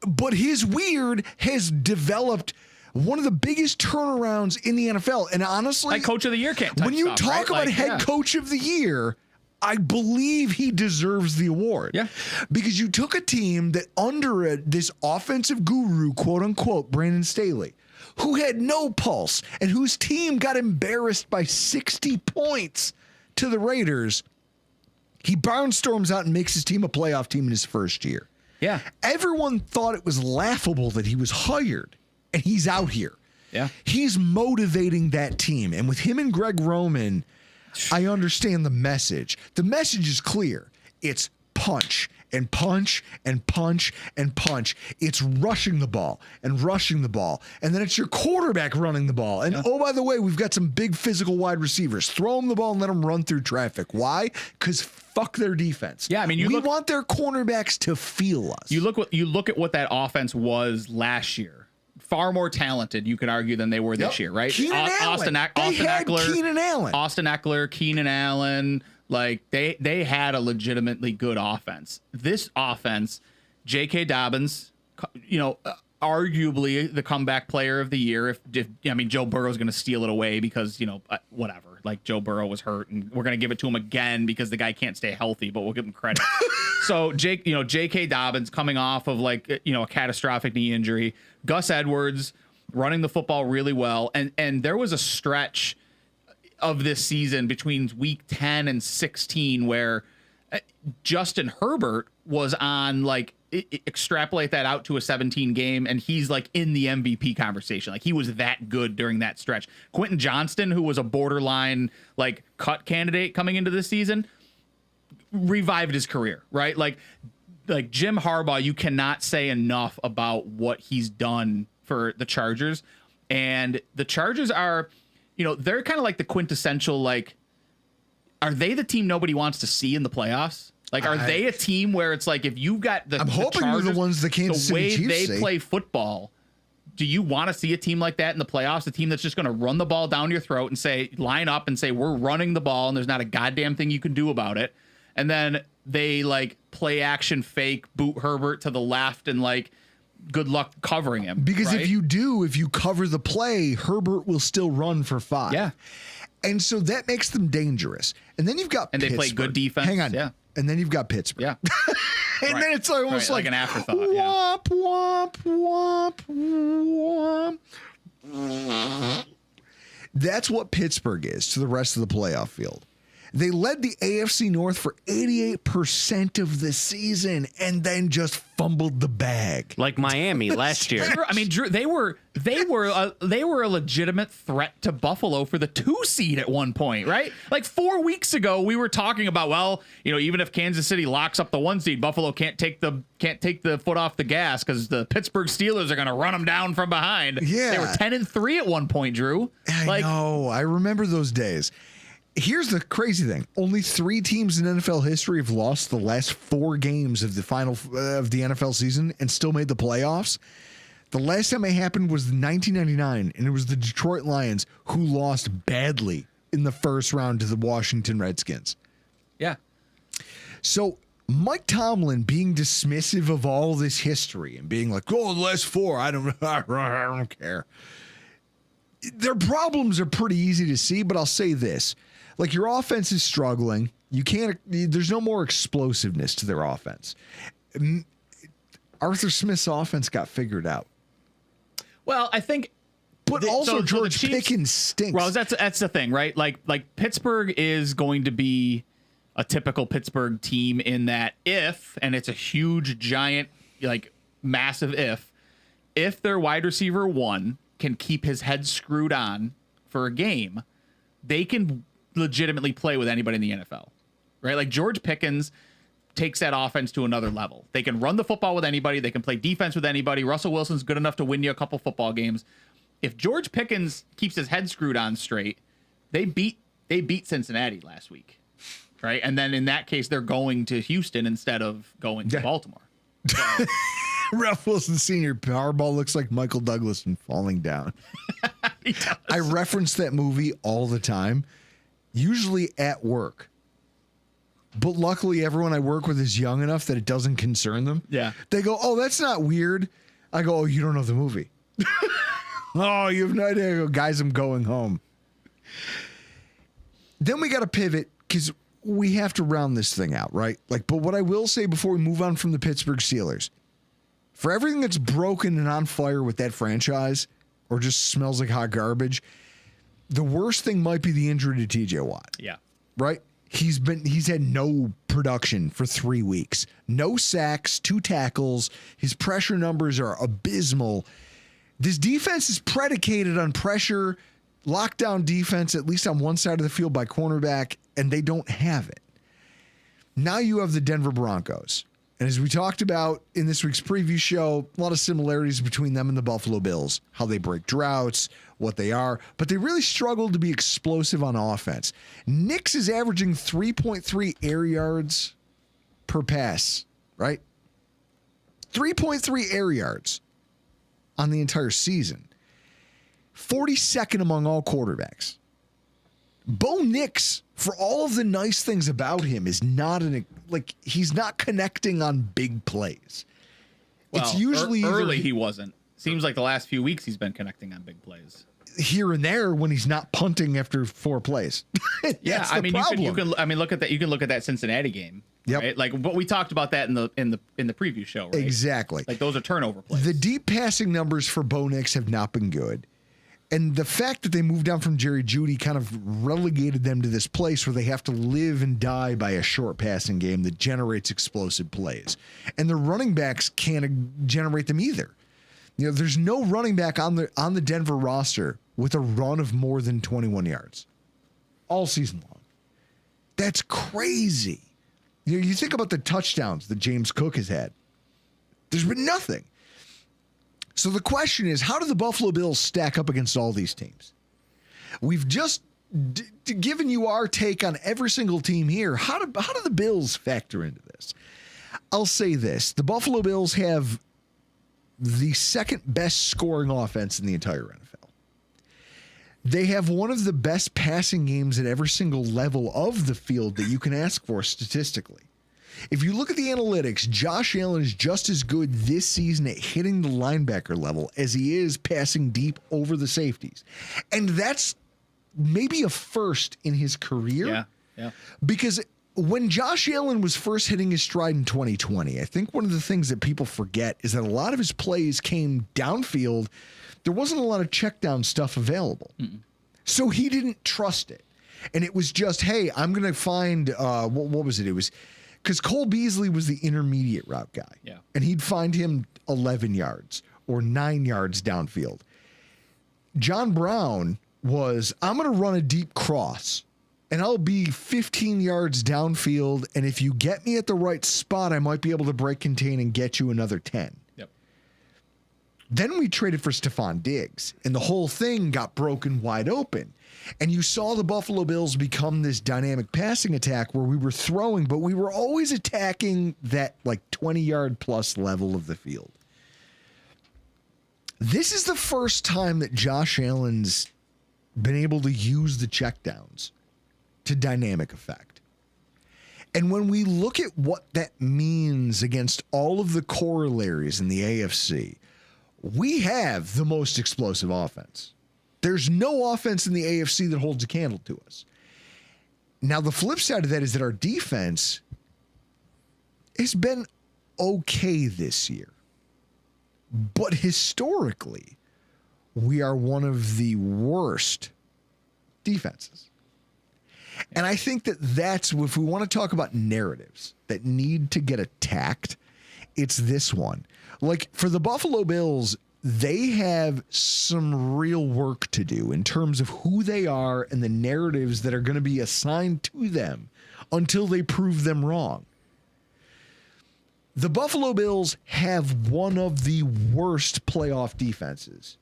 [SPEAKER 2] But his weird has developed one of the biggest turnarounds in the NFL. And honestly,
[SPEAKER 3] Like Coach of the Year type
[SPEAKER 2] when you
[SPEAKER 3] stuff,
[SPEAKER 2] talk
[SPEAKER 3] right?
[SPEAKER 2] about
[SPEAKER 3] Like,
[SPEAKER 2] head coach of the year, I believe he deserves the award.
[SPEAKER 3] Yeah.
[SPEAKER 2] Because you took a team that under this offensive guru, quote unquote, Brandon Staley, who had no pulse and whose team got embarrassed by 60 points to the Raiders. He barnstorms out and makes his team a playoff team in his first year.
[SPEAKER 3] Yeah.
[SPEAKER 2] Everyone thought it was laughable that he was hired and he's out here.
[SPEAKER 3] Yeah.
[SPEAKER 2] He's motivating that team. And with him and Greg Roman, I understand the message. The message is clear. It's punch and punch and punch and punch. It's rushing the ball and rushing the ball. And then it's your quarterback running the ball. And oh, by the way, we've got some big physical wide receivers. Throw them the ball and let them run through traffic. Why? Because fuck their defense.
[SPEAKER 3] Yeah, I mean,
[SPEAKER 2] we want their cornerbacks to feel us.
[SPEAKER 3] You look at what that offense was last year. Far more talented, you could argue, than they were this year, right? Austin Eckler, Keenan Allen, like they had a legitimately good offense. This offense, J.K. Dobbins, arguably the comeback player of the year. If Joe Burrow's going to steal it away because whatever. Like Joe Burrow was hurt, and we're going to give it to him again because the guy can't stay healthy, but we'll give him credit. So J.K. Dobbins coming off of a catastrophic knee injury. Gus Edwards running the football really well, and there was a stretch of this season between week 10 and 16 where Justin Herbert was on extrapolate that out to a 17 game, and he's in the MVP conversation. Like he was that good during that stretch. Quentin Johnston, who was a borderline cut candidate coming into this season, revived his career, right? Like Jim Harbaugh, you cannot say enough about what he's done for the Chargers. And the Chargers are, they're kind of like the quintessential, are they the team nobody wants to see in the playoffs? Are they a team where it's if you've got the
[SPEAKER 2] hoping
[SPEAKER 3] Chargers,
[SPEAKER 2] they're the ones that Kansas
[SPEAKER 3] the way
[SPEAKER 2] City Chiefs
[SPEAKER 3] they play football, do you want to see a team like that in the playoffs? A team that's just going to run the ball down your throat and line up and say, we're running the ball and there's not a goddamn thing you can do about it. And then they play action fake, boot Herbert to the left and good luck covering him.
[SPEAKER 2] Because
[SPEAKER 3] right?
[SPEAKER 2] if you cover the play, Herbert will still run for 5.
[SPEAKER 3] Yeah.
[SPEAKER 2] And so that makes them dangerous. And then you've got
[SPEAKER 3] Pittsburgh. They play good defense.
[SPEAKER 2] Hang on.
[SPEAKER 3] Yeah.
[SPEAKER 2] And then you've got Pittsburgh.
[SPEAKER 3] Yeah.
[SPEAKER 2] And
[SPEAKER 3] right.
[SPEAKER 2] then it's almost
[SPEAKER 3] like an afterthought.
[SPEAKER 2] Womp, womp, womp, womp. That's what Pittsburgh is to the rest of the playoff field. They led the AFC North for 88% of the season and then just fumbled the bag.
[SPEAKER 4] Like Miami last year.
[SPEAKER 3] I mean, Drew, they were a legitimate threat to Buffalo for the 2 seed at one point, right? Like 4 weeks ago, we were talking about, well, even if Kansas City locks up the 1 seed, Buffalo can't take the foot off the gas because the Pittsburgh Steelers are going to run them down from behind.
[SPEAKER 2] Yeah,
[SPEAKER 3] they were 10-3 at one point, Drew.
[SPEAKER 2] I know. I remember those days. Here's the crazy thing. Only 3 teams in NFL history have lost the last 4 games of the final of the NFL season and still made the playoffs. The last time it happened was 1999, and it was the Detroit Lions who lost badly in the first round to the Washington Redskins.
[SPEAKER 3] Yeah.
[SPEAKER 2] So Mike Tomlin being dismissive of all this history and being like, oh, the last 4, I don't care. Their problems are pretty easy to see, but I'll say this. Like, your offense is struggling. There's no more explosiveness to their offense. Arthur Smith's offense got figured out.
[SPEAKER 3] Well, I think,
[SPEAKER 2] but also George Pickens stinks.
[SPEAKER 3] Well, that's the thing, right? Like Pittsburgh is going to be a typical Pittsburgh team in that and it's a huge, giant, like massive if their wide receiver 1 can keep his head screwed on for a game, they can legitimately play with anybody in the NFL, right? Like George Pickens takes that offense to another level. They can run the football with anybody. They can play defense with anybody. Russell Wilson's good enough to win you a couple football games. If George Pickens keeps his head screwed on straight, they beat Cincinnati last week, right? And then in that case, they're going to Houston instead of going to Baltimore. So,
[SPEAKER 2] Ralph Wilson Sr. Harbaugh looks like Michael Douglas in Falling Down. I reference that movie all the time, usually at work. But luckily, everyone I work with is young enough that it doesn't concern them.
[SPEAKER 3] Yeah.
[SPEAKER 2] They go, oh, that's not weird. I go, oh, you don't know the movie. Oh, you have no idea. I go, guys, I'm going home. Then we got to pivot because we have to round this thing out, right? But what I will say before we move on from the Pittsburgh Steelers, for everything that's broken and on fire with that franchise or just smells like hot garbage, the worst thing might be the injury to TJ Watt.
[SPEAKER 3] yeah.
[SPEAKER 2] Right? He's had no production for 3 weeks. No sacks, 2 tackles. His pressure numbers are abysmal. This defense is predicated on pressure, lockdown defense, at least on one side of the field by cornerback, and they don't have it. Now you have the Denver Broncos. And as we talked about in this week's preview show, a lot of similarities between them and the Buffalo Bills, how they break droughts, what they are, but they really struggle to be explosive on offense. Nix is averaging 3.3 air yards per pass, right? 3.3 air yards on the entire season. 42nd among all quarterbacks. Bo Nix, for all of the nice things about him, is not he's not connecting on big plays.
[SPEAKER 3] Well,
[SPEAKER 2] it's usually
[SPEAKER 3] early he wasn't. Seems like the last few weeks he's been connecting on big plays.
[SPEAKER 2] Here and there when he's not punting after 4 plays.
[SPEAKER 3] Yeah, I mean you can look at that. You can look at that Cincinnati game.
[SPEAKER 2] Yep.
[SPEAKER 3] Right? Like, but we talked about that in the preview show, right?
[SPEAKER 2] Exactly.
[SPEAKER 3] Like those are turnover plays.
[SPEAKER 2] The deep passing numbers for Bo Nix have not been good. And the fact that they moved down from Jerry Jeudy kind of relegated them to this place where they have to live and die by a short passing game that generates explosive plays. And the running backs can't generate them either. There's no running back on the Denver roster with a run of more than 21 yards all season long. That's crazy. You think about the touchdowns that James Cook has had. There's been nothing. So the question is, how do the Buffalo Bills stack up against all these teams? We've just given you our take on every single team here. How do the Bills factor into this? I'll say this. The Buffalo Bills have the second best scoring offense in the entire NFL. They have one of the best passing games at every single level of the field that you can ask for statistically. If you look at the analytics, Josh Allen is just as good this season at hitting the linebacker level as he is passing deep over the safeties. And that's maybe a first in his career.
[SPEAKER 3] Yeah.
[SPEAKER 2] Because when Josh Allen was first hitting his stride in 2020, I think one of the things that people forget is that a lot of his plays came downfield. There wasn't a lot of check down stuff available. So he didn't trust it. And it was just, hey, I'm going to find, what was it? It was because Cole Beasley was the intermediate route guy.
[SPEAKER 3] Yeah.
[SPEAKER 2] And he'd find him 11 yards or 9 yards downfield. John Brown was, I'm going to run a deep cross and I'll be 15 yards downfield. And if you get me at the right spot, I might be able to break contain and get you another 10.
[SPEAKER 3] Yep.
[SPEAKER 2] Then we traded for Stephon Diggs and the whole thing got broken wide open. And you saw the Buffalo Bills become this dynamic passing attack where we were throwing, but we were always attacking that like 20-yard plus level of the field. This is the first time that Josh Allen's been able to use the checkdowns to dynamic effect. And when we look at what that means against all of the corollaries in the AFC, we have the most explosive offense. There's no offense in the AFC that holds a candle to us. Now, the flip side of that is that our defense has been okay this year. But historically, we are one of the worst defenses. And I think that that's, if we want to talk about narratives that need to get attacked, it's this one. Like for the Buffalo Bills, they have some real work to do in terms of who they are and the narratives that are going to be assigned to them until they prove them wrong. The Buffalo Bills have one of the worst playoff defenses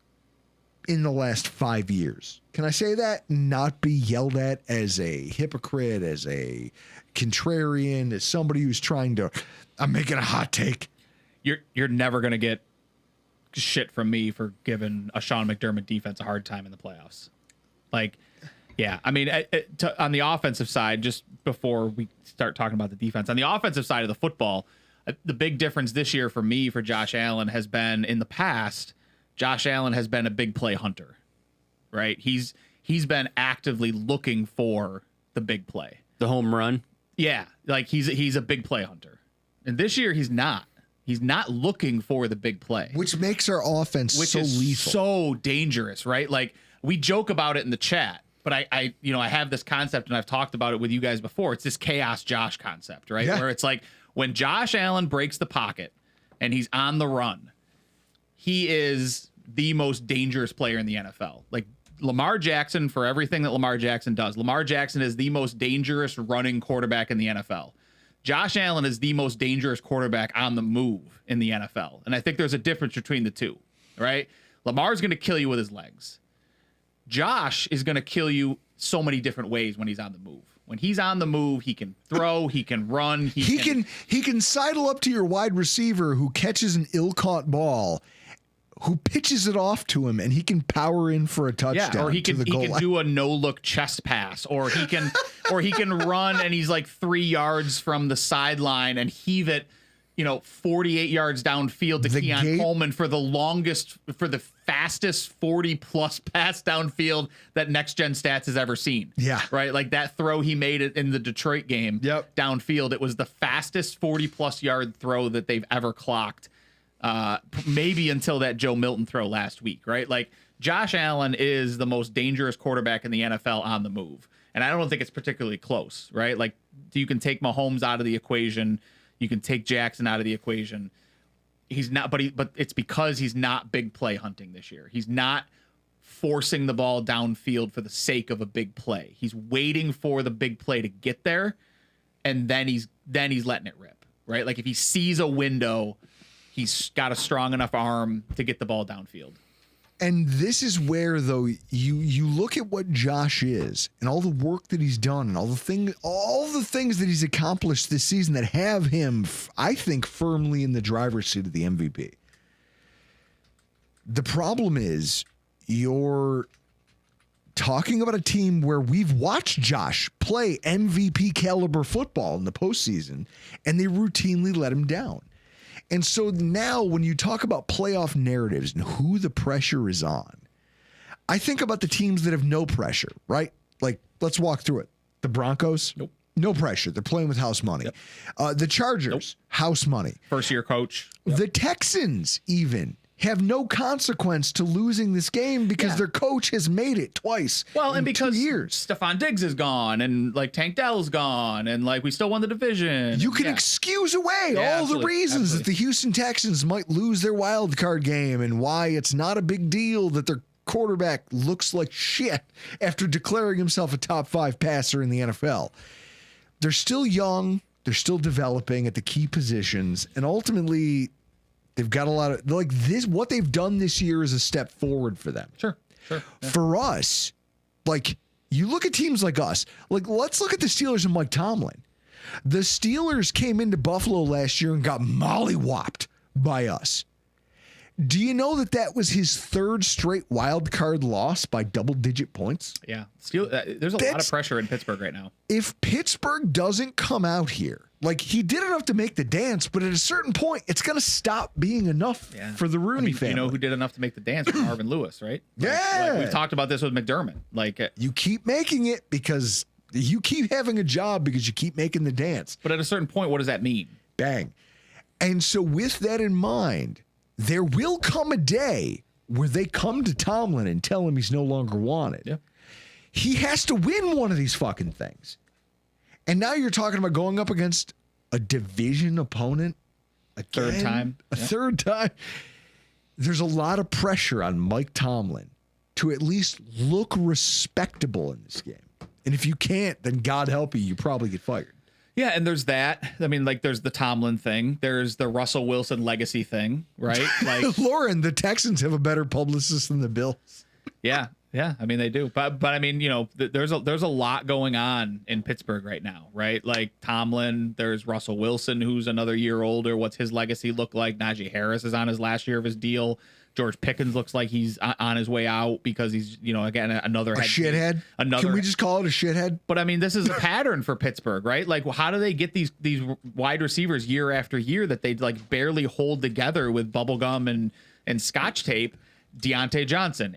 [SPEAKER 2] in the last 5 years. Can I say that? Not be yelled at as a hypocrite, as a contrarian, as somebody who's trying to, I'm making a hot take.
[SPEAKER 3] You're never going to get shit from me for giving a Sean McDermott defense a hard time in the playoffs. Like, yeah, I mean, on the offensive side, just before we start talking about the defense, on the offensive side of the football, the big difference this year for me, for Josh Allen, has been in the past, Josh Allen has been a big play hunter, right? He's been actively looking for the big play.
[SPEAKER 4] The home run?
[SPEAKER 3] Yeah, like he's a big play hunter. And this year he's not. He's not looking for the big play.
[SPEAKER 2] Which makes our offense
[SPEAKER 3] which
[SPEAKER 2] so
[SPEAKER 3] is
[SPEAKER 2] lethal.
[SPEAKER 3] So dangerous, right? Like we joke about it in the chat, but I have this concept and I've talked about it with you guys before. It's this chaos Josh concept, right?
[SPEAKER 2] Yeah.
[SPEAKER 3] Where it's like when Josh Allen breaks the pocket and he's on the run, he is the most dangerous player in the NFL. Like Lamar Jackson, for everything that Lamar Jackson does, Lamar Jackson is the most dangerous running quarterback in the NFL. Josh Allen is the most dangerous quarterback on the move in the NFL. And I think there's a difference between the two, right? Lamar's going to kill you with his legs. Josh is going to kill you so many different ways when he's on the move. When he's on the move, he can throw, he can run, he
[SPEAKER 2] can sidle up to your wide receiver who catches an ill-caught ball, who pitches it off to him, and he can power in for a touchdown.
[SPEAKER 3] Yeah, or he can do a no-look chest pass, or he can run and he's like 3 yards from the sideline and heave it, 48 yards downfield to Keon Coleman for the fastest 40-plus pass downfield that Next Gen Stats has ever seen.
[SPEAKER 2] Yeah.
[SPEAKER 3] Right? Like that throw he made it in the Detroit game downfield. It was the fastest 40-plus yard throw that they've ever clocked. Maybe until that Joe Milton throw last week, right? Like Josh Allen is the most dangerous quarterback in the NFL on the move. And I don't think it's particularly close, right? Like you can take Mahomes out of the equation. You can take Jackson out of the equation. He's not, but it's because he's not big play hunting this year. He's not forcing the ball downfield for the sake of a big play. He's waiting for the big play to get there. And then he's letting it rip, right? Like if he sees a window, he's got a strong enough arm to get the ball downfield.
[SPEAKER 2] And this is where, though, you look at what Josh is and all the work that he's done and all the things that he's accomplished this season that have him, I think, firmly in the driver's seat of the MVP. The problem is you're talking about a team where we've watched Josh play MVP caliber football in the postseason, and they routinely let him down. And so now when you talk about playoff narratives and who the pressure is on, I think about the teams that have no pressure, right? Like, let's walk through it. The Broncos,
[SPEAKER 3] nope.
[SPEAKER 2] No pressure. They're playing with house money.
[SPEAKER 3] Yep.
[SPEAKER 2] The Chargers, house money.
[SPEAKER 3] First-year coach.
[SPEAKER 2] Yep. The Texans, even, have no consequence to losing this game because their coach has made it twice.
[SPEAKER 3] Well, and because
[SPEAKER 2] 2 years.
[SPEAKER 3] Stephon Diggs is gone and like Tank Dell's gone and like we still won the division.
[SPEAKER 2] You can excuse away all the reasons that the Houston Texans might lose their wild card game and why it's not a big deal that their quarterback looks like shit after declaring himself a top 5 passer in the NFL. They're still young. They're still developing at the key positions. And ultimately, they've got a lot of like this. What they've done this year is a step forward for them.
[SPEAKER 3] Sure. Yeah.
[SPEAKER 2] For us, like you look at teams like us, like let's look at the Steelers and Mike Tomlin. The Steelers came into Buffalo last year and got mollywopped by us. Do you know that was his 3rd straight wild card loss by double-digit points?
[SPEAKER 3] Yeah. There's a lot of pressure in Pittsburgh right now.
[SPEAKER 2] If Pittsburgh doesn't come out here, like he did enough to make the dance, but at a certain point, it's going to stop being enough for the Rooney family.
[SPEAKER 3] You know who did enough to make the dance? Marvin Lewis, right? Like we've talked about this with McDermott. Like
[SPEAKER 2] you keep making it because you keep having a job because you keep making the dance.
[SPEAKER 3] But at a certain point, what does that mean?
[SPEAKER 2] Bang. And so with that in mind, there will come a day where they come to Tomlin and tell him he's no longer wanted.
[SPEAKER 3] Yeah.
[SPEAKER 2] He has to win one of these fucking things. And now you're talking about going up against a division opponent again, third time. There's a lot of pressure on Mike Tomlin to at least look respectable in this game. And if you can't, then God help you, you probably get fired.
[SPEAKER 3] Yeah, and there's that. I mean, like, there's the Tomlin thing. There's the Russell Wilson legacy thing, right? Like,
[SPEAKER 2] Lauren, the Texans have a better publicist than the Bills.
[SPEAKER 3] Yeah. I mean, they do. But I mean, you know, there's a lot going on in Pittsburgh right now, right? Like Tomlin, there's Russell Wilson, who's another year older. What's his legacy look like? Najee Harris is on his last year of his deal. George Pickens looks like he's on his way out because he's, you know, again, another
[SPEAKER 2] shithead. Can we just call it a shithead?
[SPEAKER 3] But I mean, this is a pattern for Pittsburgh, right? Like, how do they get these wide receivers year after year that they like barely hold together with bubble gum and scotch tape? Deontay Johnson,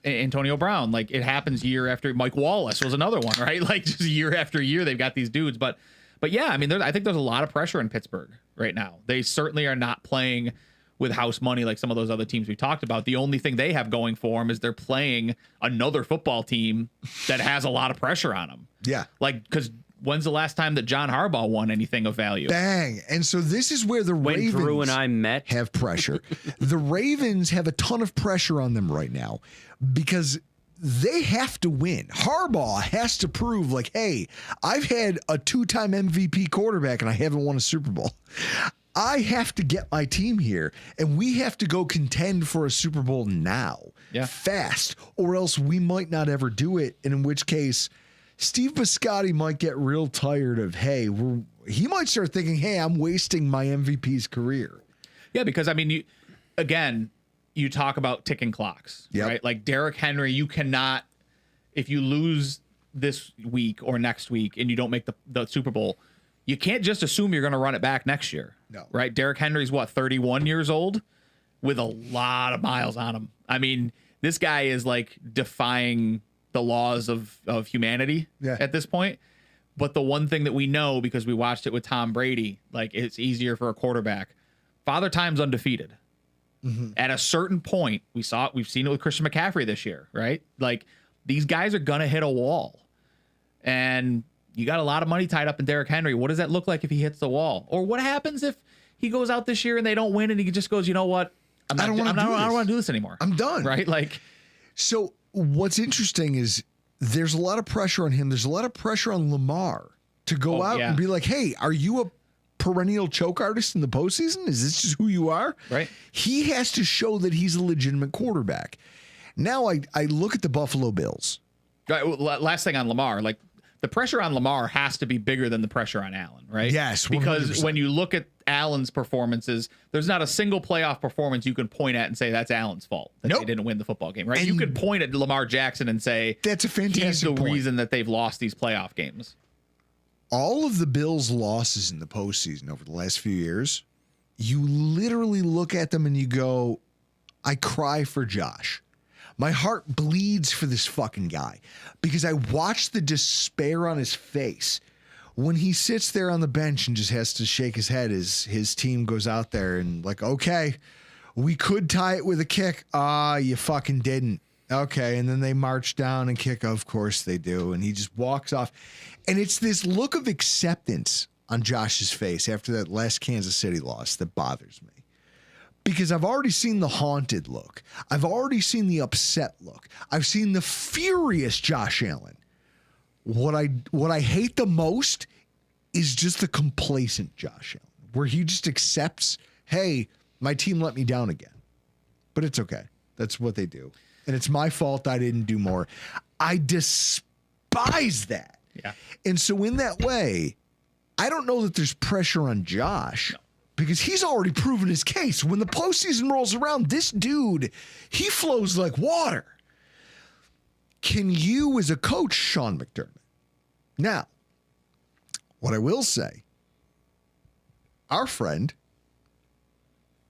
[SPEAKER 3] Antonio Brown, like it happens year after. Mike Wallace was another one, right? Like just year after year, they've got these dudes. But yeah, I mean, I think there's a lot of pressure in Pittsburgh right now. They certainly are not playing with house money like some of those other teams we talked about. The only thing they have going for them is they're playing another football team that has a lot of pressure on them.
[SPEAKER 2] Yeah,
[SPEAKER 3] like because. When's the last time that John Harbaugh won anything of value?
[SPEAKER 2] Bang. And so this is where Ravens
[SPEAKER 4] Drew and I met
[SPEAKER 2] have pressure. The Ravens have a ton of pressure on them right now because they have to win. Harbaugh has to prove like, hey, I've had a 2-time MVP quarterback and I haven't won a Super Bowl. I have to get my team here and we have to go contend for a Super Bowl now, fast, or else we might not ever do it. And in which case, Steve Biscotti might get real tired of, he might start thinking, hey, I'm wasting my MVP's career.
[SPEAKER 3] Yeah, because, I mean, you talk about ticking clocks, right? Like Derrick Henry, you cannot, if you lose this week or next week and you don't make the Super Bowl, you can't just assume you're going to run it back next year.
[SPEAKER 2] No.
[SPEAKER 3] Right? Derrick Henry's, 31 years old with a lot of miles on him. I mean, this guy is like defying the laws of humanity at this point. But the one thing that we know, because we watched it with Tom Brady, like it's easier for a quarterback. Father Time's undefeated. Mm-hmm. At a certain point, we've seen it with Christian McCaffrey this year, right? Like these guys are going to hit a wall. And you got a lot of money tied up in Derrick Henry. What does that look like if he hits the wall? Or what happens if he goes out this year and they don't win and he just goes, you know what? I don't want to do this anymore.
[SPEAKER 2] I'm done.
[SPEAKER 3] Right? Like,
[SPEAKER 2] so what's interesting is there's a lot of pressure on him. There's a lot of pressure on Lamar to go out and be like, hey, are you a perennial choke artist in the postseason? Is this just who you are?
[SPEAKER 3] Right.
[SPEAKER 2] He has to show that he's a legitimate quarterback. Now I look at the Buffalo Bills.
[SPEAKER 3] Right, last thing on Lamar, like the pressure on Lamar has to be bigger than the pressure on Allen, right?
[SPEAKER 2] Yes, 100%.
[SPEAKER 3] Because when you look at Allen's performances, there's not a single playoff performance you can point at and say that's Allen's fault that they didn't win the football game, right? And you could point at Lamar Jackson and say
[SPEAKER 2] that's a fantastic
[SPEAKER 3] he's the
[SPEAKER 2] point.
[SPEAKER 3] reason that they've lost these playoff games.
[SPEAKER 2] All of the Bills' losses in the postseason over the last few years, you literally look at them and you go, I cry for Josh. My heart bleeds for this fucking guy because I watched the despair on his face when he sits there on the bench and just has to shake his head as his team goes out there and like, okay, We could tie it with a kick. You fucking didn't. Okay. And then they march down and kick. Of course they do. And he just walks off. And it's this look of acceptance on Josh's face after that last Kansas City loss that bothers me. Because I've already seen the haunted look. I've already seen the upset look. I've seen the furious Josh Allen. What I hate the most is just the complacent Josh Allen, where he just accepts, hey, my team let me down again. But it's okay. That's what they do. And it's my fault I didn't do more. I despise that.
[SPEAKER 3] Yeah.
[SPEAKER 2] And so in that way, I don't know that there's pressure on Josh. No. Because he's already proven his case. When the postseason rolls around, this dude, he flows like water. Can you, as a coach, Sean McDermott? Now, what I will say, our friend,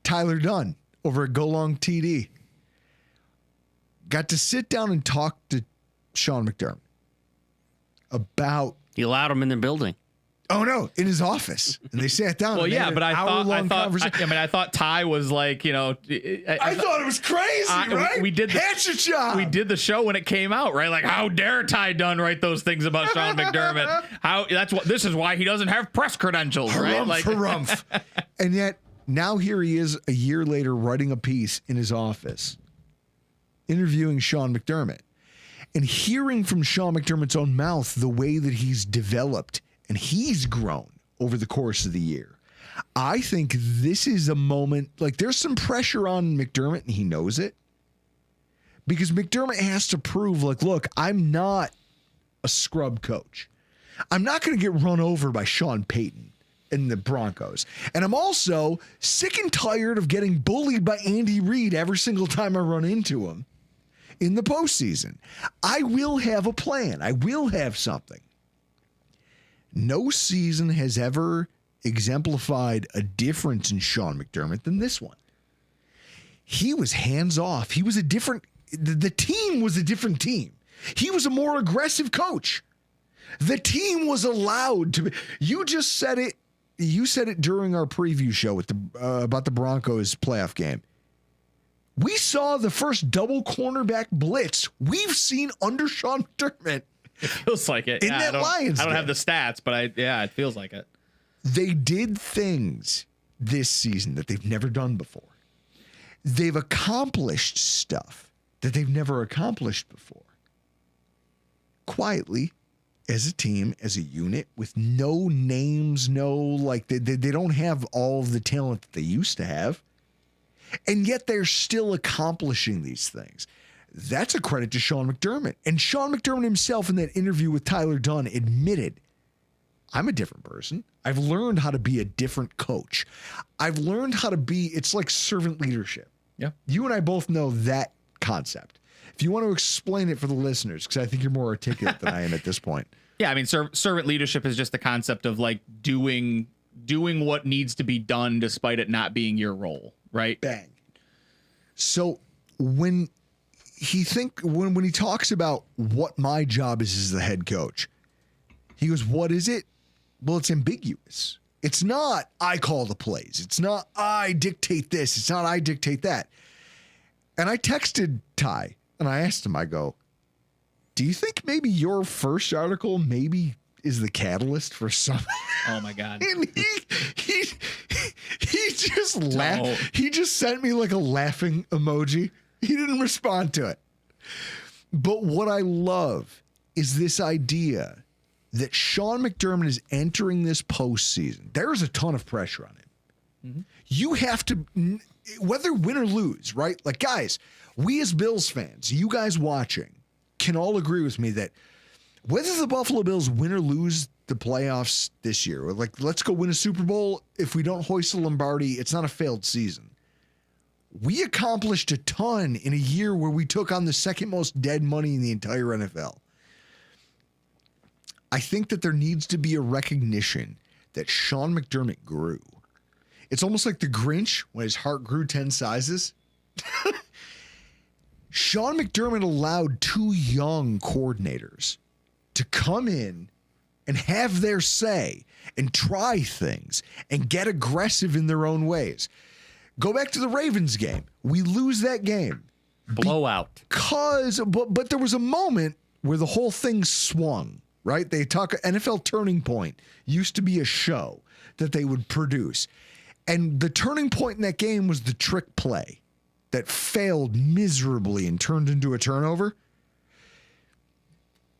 [SPEAKER 2] Tyler Dunn, over at Go Long TD, got to sit down and talk to Sean McDermott about...
[SPEAKER 4] He allowed him in the building.
[SPEAKER 2] Oh no! In his office, and they sat down.
[SPEAKER 3] Well,
[SPEAKER 2] and
[SPEAKER 3] yeah, but I
[SPEAKER 2] thought
[SPEAKER 3] Ty was like, you know,
[SPEAKER 2] I thought it was crazy, right?
[SPEAKER 3] We did
[SPEAKER 2] hatchet job.
[SPEAKER 3] We did the show when it came out, right? Like, how dare Ty Dunn write those things about Sean McDermott? This is why he doesn't have press credentials, right? Like,
[SPEAKER 2] harumph. And yet now here he is a year later writing a piece in his office, interviewing Sean McDermott, and hearing from Sean McDermott's own mouth the way that he's developed. And he's grown over the course of the year. I think this is a moment, like there's some pressure on McDermott and he knows it. Because McDermott has to prove, like, look, I'm not a scrub coach. I'm not going to get run over by Sean Payton and the Broncos. And I'm also sick and tired of getting bullied by Andy Reid every single time I run into him in the postseason. I will have a plan. I will have something. No season has ever exemplified a difference in Sean McDermott than this one. He was hands off. He was the team was a different team. He was a more aggressive coach. The team was allowed to be. You just said it. You said it during our preview show with about the Broncos playoff game. We saw the first double cornerback blitz we've seen under Sean McDermott.
[SPEAKER 3] It feels like it.
[SPEAKER 2] In that Lions
[SPEAKER 3] I don't
[SPEAKER 2] game.
[SPEAKER 3] have the stats, but it feels like it.
[SPEAKER 2] They did things this season that they've never done before. They've accomplished stuff that they've never accomplished before. Quietly, as a team, as a unit, with no names, they don't have all of the talent that they used to have. And yet they're still accomplishing these things. That's a credit to Sean McDermott. And Sean McDermott himself in that interview with Tyler Dunn admitted, I'm a different person. I've learned how to be a different coach. I've learned how to be, it's like servant leadership.
[SPEAKER 3] Yeah.
[SPEAKER 2] You and I both know that concept. If you want to explain it for the listeners, because I think you're more articulate than I am at this point.
[SPEAKER 3] Yeah, I mean, servant leadership is just the concept of like doing what needs to be done despite it not being your role, right?
[SPEAKER 2] Bang. So when he talks about what my job is as the head coach, he goes, what is it? Well, it's ambiguous. It's not I call the plays. It's not I dictate this. It's not I dictate that. And I texted Ty and I asked him, I go, do you think maybe your first article maybe is the catalyst for something?
[SPEAKER 3] Oh my God.
[SPEAKER 2] And he just laughed. He just sent me like a laughing emoji. He didn't respond to it. But what I love is this idea that Sean McDermott is entering this postseason. There's a ton of pressure on him. Mm-hmm. You have to, whether win or lose, right? Like, guys, we as Bills fans, you guys watching, can all agree with me that whether the Buffalo Bills win or lose the playoffs this year, or like, let's go win a Super Bowl. If we don't hoist the Lombardi, it's not a failed season. We accomplished a ton in a year where we took on the second most dead money in the entire NFL. I think that there needs to be a recognition that Sean McDermott grew. It's almost like the Grinch when his heart grew 10 sizes. Sean McDermott allowed two young coordinators to come in and have their say and try things and get aggressive in their own ways. Go back to the Ravens game. We lose that game.
[SPEAKER 4] Blowout.
[SPEAKER 2] But there was a moment where the whole thing swung, right? They talk NFL Turning Point used to be a show that they would produce. And the turning point in that game was the trick play that failed miserably and turned into a turnover.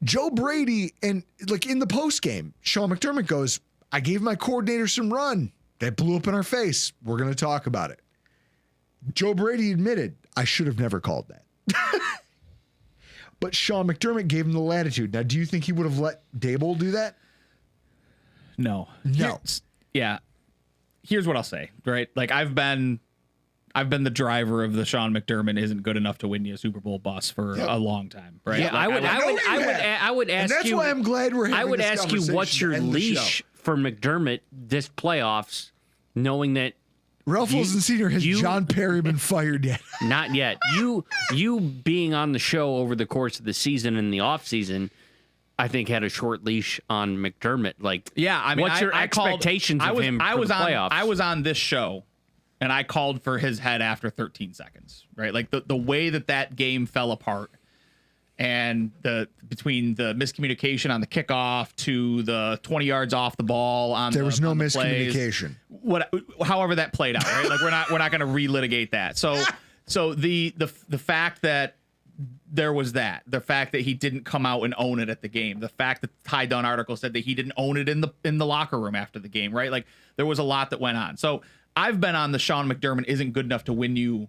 [SPEAKER 2] Joe Brady, and like in the post game, Sean McDermott goes, I gave my coordinator some run. That blew up in our face. We're going to talk about it. Joe Brady admitted, I should have never called that. But Sean McDermott gave him the latitude. Now, do you think he would have let Dable do that?
[SPEAKER 3] No.
[SPEAKER 2] No.
[SPEAKER 3] Here's what I'll say, right? Like I've been the driver of the Sean McDermott isn't good enough to win you a Super Bowl bus for a long time, right?
[SPEAKER 4] Yeah,
[SPEAKER 3] like,
[SPEAKER 4] I would ask you.
[SPEAKER 2] And that's why I'm glad we're having
[SPEAKER 4] I would
[SPEAKER 2] this
[SPEAKER 4] ask you,
[SPEAKER 2] conversation
[SPEAKER 4] what's your
[SPEAKER 2] to end the
[SPEAKER 4] leash
[SPEAKER 2] show.
[SPEAKER 4] for McDermott this playoffs, knowing that
[SPEAKER 2] Ralph Wilson Sr. has John Perry been fired yet?
[SPEAKER 4] not yet. You being on the show over the course of the season and the offseason, I think had a short leash on McDermott. Like,
[SPEAKER 3] yeah, I mean,
[SPEAKER 4] what's your expectations of him for the playoffs?
[SPEAKER 3] I was on this show, and I called for his head after 13 seconds, right? Like the way that game fell apart, and between the miscommunication on the kickoff to the 20 yards off the ball on
[SPEAKER 2] There was no
[SPEAKER 3] on the plays,
[SPEAKER 2] miscommunication.
[SPEAKER 3] however that played out, right? Like we're not going to relitigate that. So the fact that there was the fact that he didn't come out and own it at the game, the fact that Ty Dunn article said that he didn't own it in the locker room after the game, right? Like there was a lot that went on. So I've been on the Sean McDermott isn't good enough to win you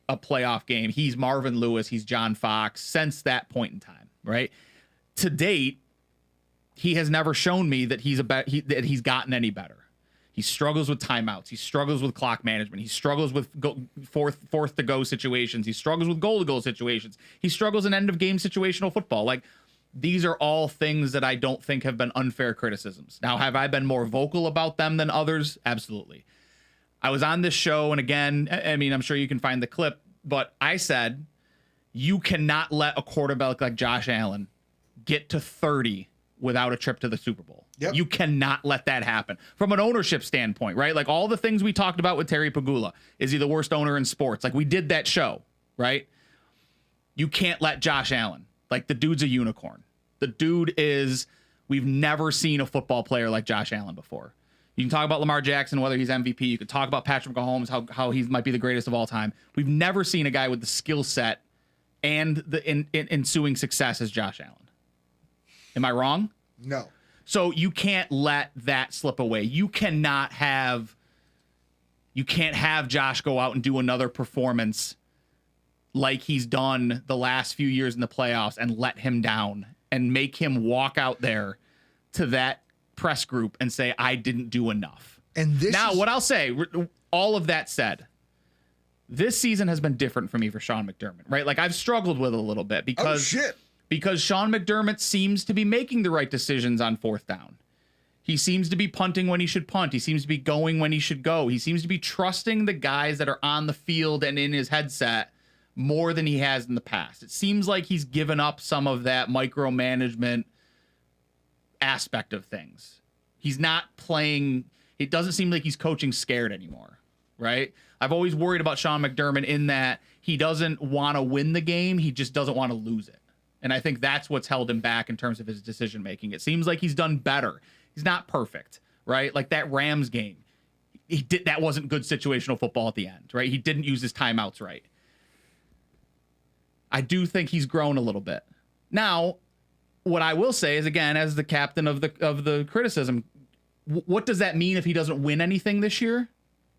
[SPEAKER 3] a playoff game. He's Marvin Lewis, he's John Fox since that point in time, right? To date, he has never shown me that that he's gotten any better. He struggles with timeouts. He struggles with clock management. He struggles with fourth to go situations. He struggles with goal to goal situations. He struggles in end of game situational football. Like these are all things that I don't think have been unfair criticisms. Now, have I been more vocal about them than others? Absolutely. I was on this show, and again, I mean, I'm sure you can find the clip, but I said, you cannot let a quarterback like Josh Allen get to 30 without a trip to the Super Bowl.
[SPEAKER 2] Yep.
[SPEAKER 3] You cannot let that happen from an ownership standpoint, right? Like all the things we talked about with Terry Pagula. Is he the worst owner in sports? Like we did that show, right? You can't let Josh Allen, like the dude's a unicorn. The dude we've never seen a football player like Josh Allen before. You can talk about Lamar Jackson, whether he's MVP. You can talk about Patrick Mahomes, how he might be the greatest of all time. We've never seen a guy with the skill set and the ensuing success as Josh Allen. Am I wrong?
[SPEAKER 2] No.
[SPEAKER 3] So you can't let that slip away. You can't have Josh go out and do another performance like he's done the last few years in the playoffs and let him down and make him walk out there to that press group and say, I didn't do enough.
[SPEAKER 2] And
[SPEAKER 3] what I'll say, all of that said, this season has been different for me for Sean McDermott, right? Like I've struggled with it a little bit because Sean McDermott seems to be making the right decisions on fourth down. He seems to be punting when he should punt. He seems to be going when he should go. He seems to be trusting the guys that are on the field and in his headset more than he has in the past. It seems like he's given up some of that micromanagement aspect of things. He's not playing. It doesn't seem like he's coaching scared anymore, right? I've always worried about Sean McDermott in that he doesn't want to win the game. He just doesn't want to lose it. And I think that's what's held him back in terms of his decision making. It seems like he's done better. He's not perfect, right? Like that Rams game, that wasn't good situational football at the end, right? He didn't use his timeouts right. I do think he's grown a little bit. Now, what I will say is, again, as the captain of the criticism, what does that mean if he doesn't win anything this year?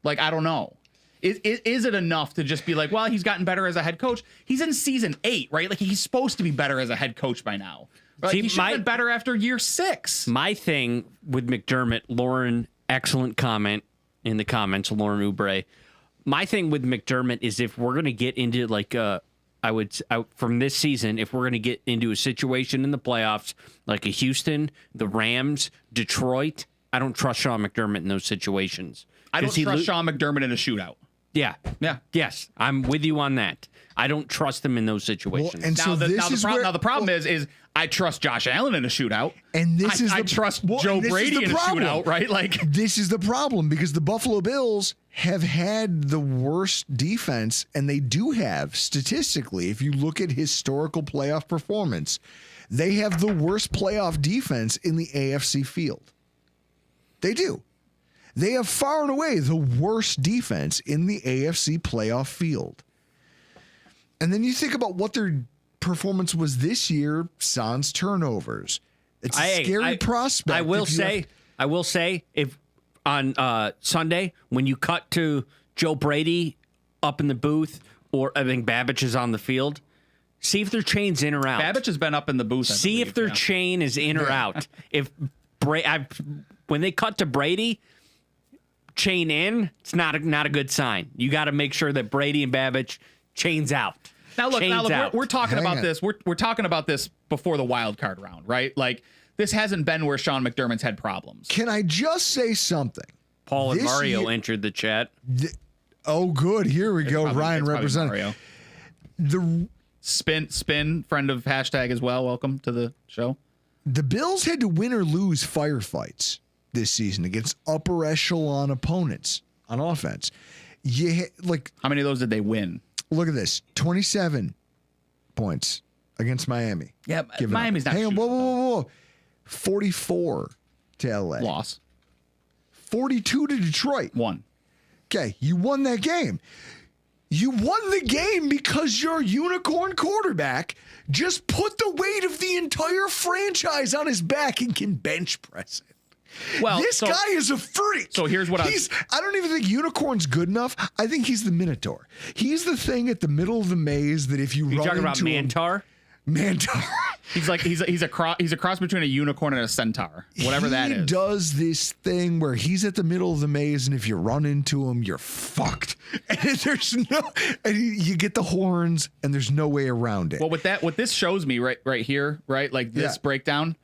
[SPEAKER 3] Like, I don't know. Is it enough to just be like, well, he's gotten better as a head coach? He's in season 8, right? Like he's supposed to be better as a head coach by now. Right? He should have been better after year 6.
[SPEAKER 4] My thing with McDermott, Lauren, excellent comment in the comments, Lauren Oubre. My thing with McDermott is if we're going to get into like from this season, if we're going to get into a situation in the playoffs like a Houston, the Rams, Detroit, I don't trust Sean McDermott in those situations.
[SPEAKER 3] I don't trust Sean McDermott in a shootout.
[SPEAKER 4] Yeah.
[SPEAKER 3] Yeah.
[SPEAKER 4] Yes, I'm with you on that. I don't trust him in those situations.
[SPEAKER 2] Well, and
[SPEAKER 3] now,
[SPEAKER 2] so
[SPEAKER 3] the problem is I trust Josh Allen in a shootout.
[SPEAKER 2] And
[SPEAKER 3] I trust Joe Brady in a shootout, right? Like
[SPEAKER 2] this is the problem because the Buffalo Bills have had the worst defense, and they do have statistically, if you look at historical playoff performance, they have the worst playoff defense in the AFC field. They do. They have far and away the worst defense in the AFC playoff field. And then you think about what their performance was this year, sans turnovers. It's a scary prospect.
[SPEAKER 4] I will say, if on Sunday, when you cut to Joe Brady up in the booth, or I think Babbage is on the field, see if their chain's in or out.
[SPEAKER 3] Babbage has been up in the booth.
[SPEAKER 4] See if their chain is in or out. If when they cut to Brady, chain in, it's not a good sign. You got to make sure that Brady and Babbage chains out.
[SPEAKER 3] Now look, we're talking
[SPEAKER 2] Hang
[SPEAKER 3] about
[SPEAKER 2] on.
[SPEAKER 3] this. We're talking about this before the wild card round, right? Like, this hasn't been where Sean McDermott's had problems.
[SPEAKER 2] Can I just say something?
[SPEAKER 4] Paul and
[SPEAKER 2] This
[SPEAKER 4] Mario
[SPEAKER 2] year-
[SPEAKER 4] entered the chat.
[SPEAKER 2] Oh, good. Here we go. Ryan
[SPEAKER 3] It's probably
[SPEAKER 2] representing.
[SPEAKER 3] Mario.
[SPEAKER 2] The
[SPEAKER 3] Spin, friend of hashtag as well. Welcome to the show.
[SPEAKER 2] The Bills had to win or lose firefights this season against upper echelon opponents on offense.
[SPEAKER 3] How many of those did they win?
[SPEAKER 2] Look at this: 27 points against Miami.
[SPEAKER 3] Yeah,
[SPEAKER 2] Given up.
[SPEAKER 3] Miami's not
[SPEAKER 2] Hang on,
[SPEAKER 3] shooting,
[SPEAKER 2] whoa. 44 to LA.
[SPEAKER 3] Loss.
[SPEAKER 2] 42 to Detroit.
[SPEAKER 3] One.
[SPEAKER 2] Okay, you won that game. You won the game because your unicorn quarterback just put the weight of the entire franchise on his back and can bench press it.
[SPEAKER 3] Well,
[SPEAKER 2] This guy is a freak.
[SPEAKER 3] So here's what
[SPEAKER 2] I don't even think unicorn's good enough. I think he's the Minotaur. He's the thing at the middle of the maze that if you
[SPEAKER 4] You
[SPEAKER 2] run
[SPEAKER 4] talking about
[SPEAKER 2] into him-
[SPEAKER 4] Mantar?
[SPEAKER 2] Mantar.
[SPEAKER 3] He's like he's a cross between a unicorn and a centaur, whatever that is.
[SPEAKER 2] He does this thing where he's at the middle of the maze, and if you run into him, you're fucked. And there's you get the horns, and there's no way around it.
[SPEAKER 3] Well, what this shows me right here, right? Like this breakdown,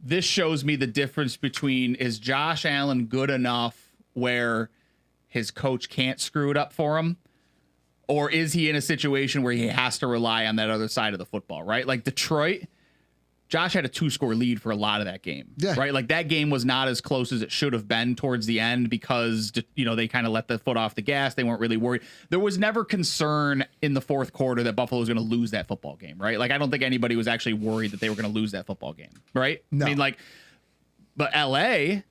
[SPEAKER 3] this shows me the difference between, is Josh Allen good enough where his coach can't screw it up for him? Or is he in a situation where he has to rely on that other side of the football, right? Like Detroit, Josh had a 2-score lead for a lot of that game, right? Like that game was not as close as it should have been towards the end because, they kind of let the foot off the gas. They weren't really worried. There was never concern in the fourth quarter that Buffalo was going to lose that football game, right? Like I don't think anybody was actually worried that they were going to lose that football game, right?
[SPEAKER 2] No.
[SPEAKER 3] I mean, but LA,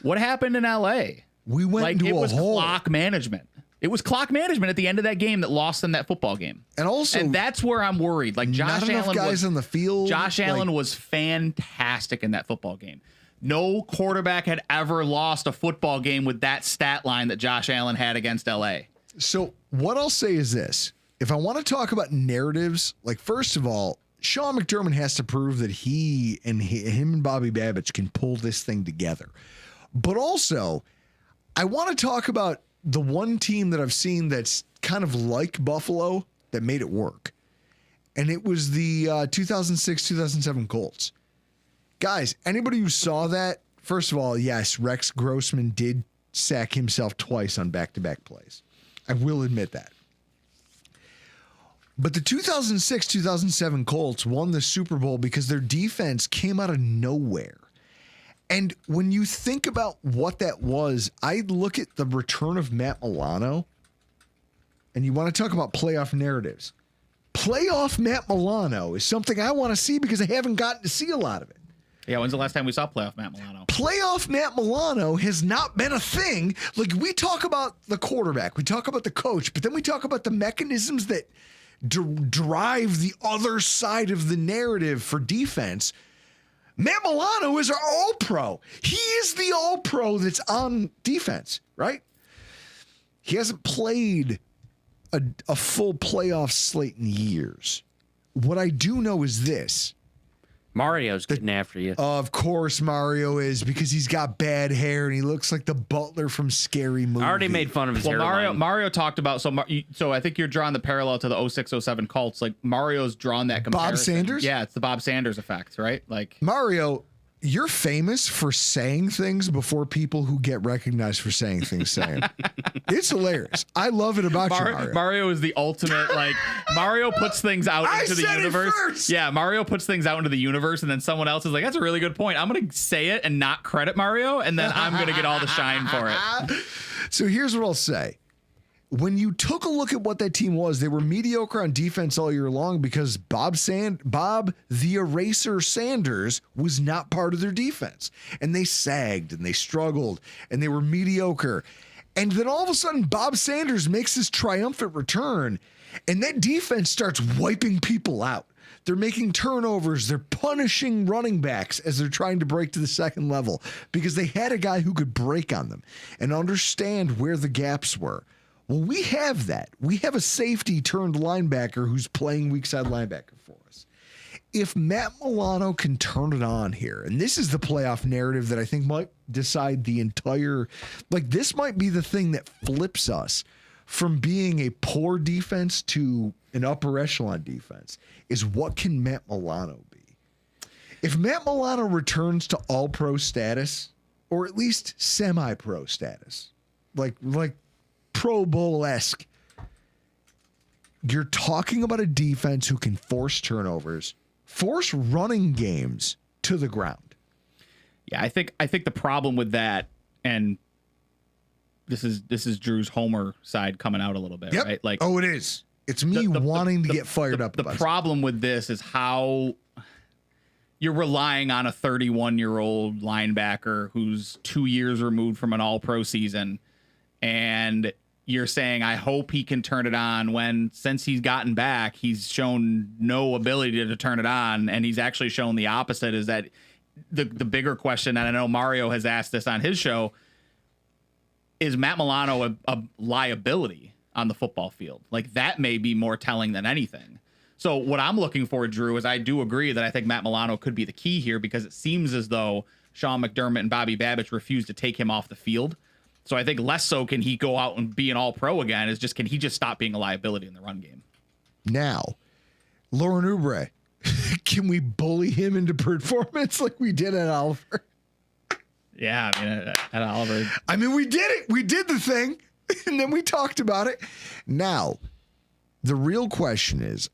[SPEAKER 3] what happened in LA?
[SPEAKER 2] We went into
[SPEAKER 3] it
[SPEAKER 2] a
[SPEAKER 3] was
[SPEAKER 2] hole.
[SPEAKER 3] clock management. It was clock management at the end of that game that lost them that football game.
[SPEAKER 2] And
[SPEAKER 3] that's where I'm worried. Like
[SPEAKER 2] not
[SPEAKER 3] Josh
[SPEAKER 2] enough
[SPEAKER 3] Allen
[SPEAKER 2] guys on the field.
[SPEAKER 3] Josh Allen was fantastic in that football game. No quarterback had ever lost a football game with that stat line that Josh Allen had against LA.
[SPEAKER 2] So what I'll say is this. If I want to talk about narratives, first of all, Sean McDermott has to prove that him and Bobby Babbage can pull this thing together. But also, I want to talk about the one team that I've seen that's kind of like Buffalo that made it work. And it was the 2006-2007 Colts. Guys, anybody who saw that, first of all, yes, Rex Grossman did sack himself twice on back-to-back plays. I will admit that. But the 2006-2007 Colts won the Super Bowl because their defense came out of nowhere. And when you think about what that was, I look at the return of Matt Milano, and you want to talk about playoff narratives. Playoff Matt Milano is something I want to see because I haven't gotten to see a lot of it.
[SPEAKER 3] Yeah, when's the last time we saw playoff Matt Milano?
[SPEAKER 2] Playoff Matt Milano has not been a thing. We talk about the quarterback, we talk about the coach, but then we talk about the mechanisms that drive the other side of the narrative for defense. Matt Milano is our all-pro. He is the all-pro that's on defense, right? He hasn't played a full playoff slate in years. What I do know is this.
[SPEAKER 4] Mario's getting after you.
[SPEAKER 2] Of course Mario is, because he's got bad hair and he looks like the butler from Scary Movie.
[SPEAKER 4] I already made fun of his hairline.
[SPEAKER 3] Mario talked about, so I think you're drawing the parallel to the 06-07 Colts. Like Mario's drawn that comparison.
[SPEAKER 2] Bob Sanders?
[SPEAKER 3] Yeah, it's the Bob Sanders effect, right? Like
[SPEAKER 2] Mario, you're famous for saying things before people who get recognized for saying things say it. It's hilarious. I love it about you, Mario.
[SPEAKER 3] Mario is the ultimate, Mario puts things out into the universe.
[SPEAKER 2] First.
[SPEAKER 3] Yeah, Mario puts things out into the universe, and then someone else is like, that's a really good point. I'm going to say it and not credit Mario, and then I'm going to get all the shine for it.
[SPEAKER 2] So here's what I'll say. When you took a look at what that team was, they were mediocre on defense all year long because Bob the Eraser Sanders was not part of their defense. And they sagged and they struggled and they were mediocre. And then all of a sudden, Bob Sanders makes his triumphant return and that defense starts wiping people out. They're making turnovers. They're punishing running backs as they're trying to break to the second level because they had a guy who could break on them and understand where the gaps were. Well, we have that. We have a safety turned linebacker who's playing weak side linebacker for us. If Matt Milano can turn it on here, and this is the playoff narrative that I think might decide the entire, like this might be the thing that flips us from being a poor defense to an upper echelon defense, is what can Matt Milano be? If Matt Milano returns to all-pro status, or at least semi-pro status, like Pro Bowl-esque, you're talking about a defense who can force turnovers, force running games to the ground.
[SPEAKER 3] Yeah, I think the problem with that, and this is Drew's homer side coming out a little bit,
[SPEAKER 2] Yep.
[SPEAKER 3] right? Like,
[SPEAKER 2] oh, it is. It's me wanting to get fired up.
[SPEAKER 3] The problem with this is how you're relying on a 31-year-old linebacker who's 2 years removed from an all-pro season, and you're saying, I hope he can turn it on when, since he's gotten back, he's shown no ability to turn it on. And he's actually shown the opposite, is that the bigger question, and I know Mario has asked this on his show, is Matt Milano a liability on the football field? Like, that may be more telling than anything. So what I'm looking for, Drew, is I do agree that I think Matt Milano could be the key here because it seems as though Sean McDermott and Bobby Babbitt refuse to take him off the field. So I think less so can he go out and be an all-pro again, is just can he just stop being a liability in the run game?
[SPEAKER 2] Now, Lauren Oubre, can we bully him into performance like we did at Oliver?
[SPEAKER 3] Yeah, I mean, at Oliver.
[SPEAKER 2] I mean, we did it. We did the thing, and then we talked about it. Now, the real question is,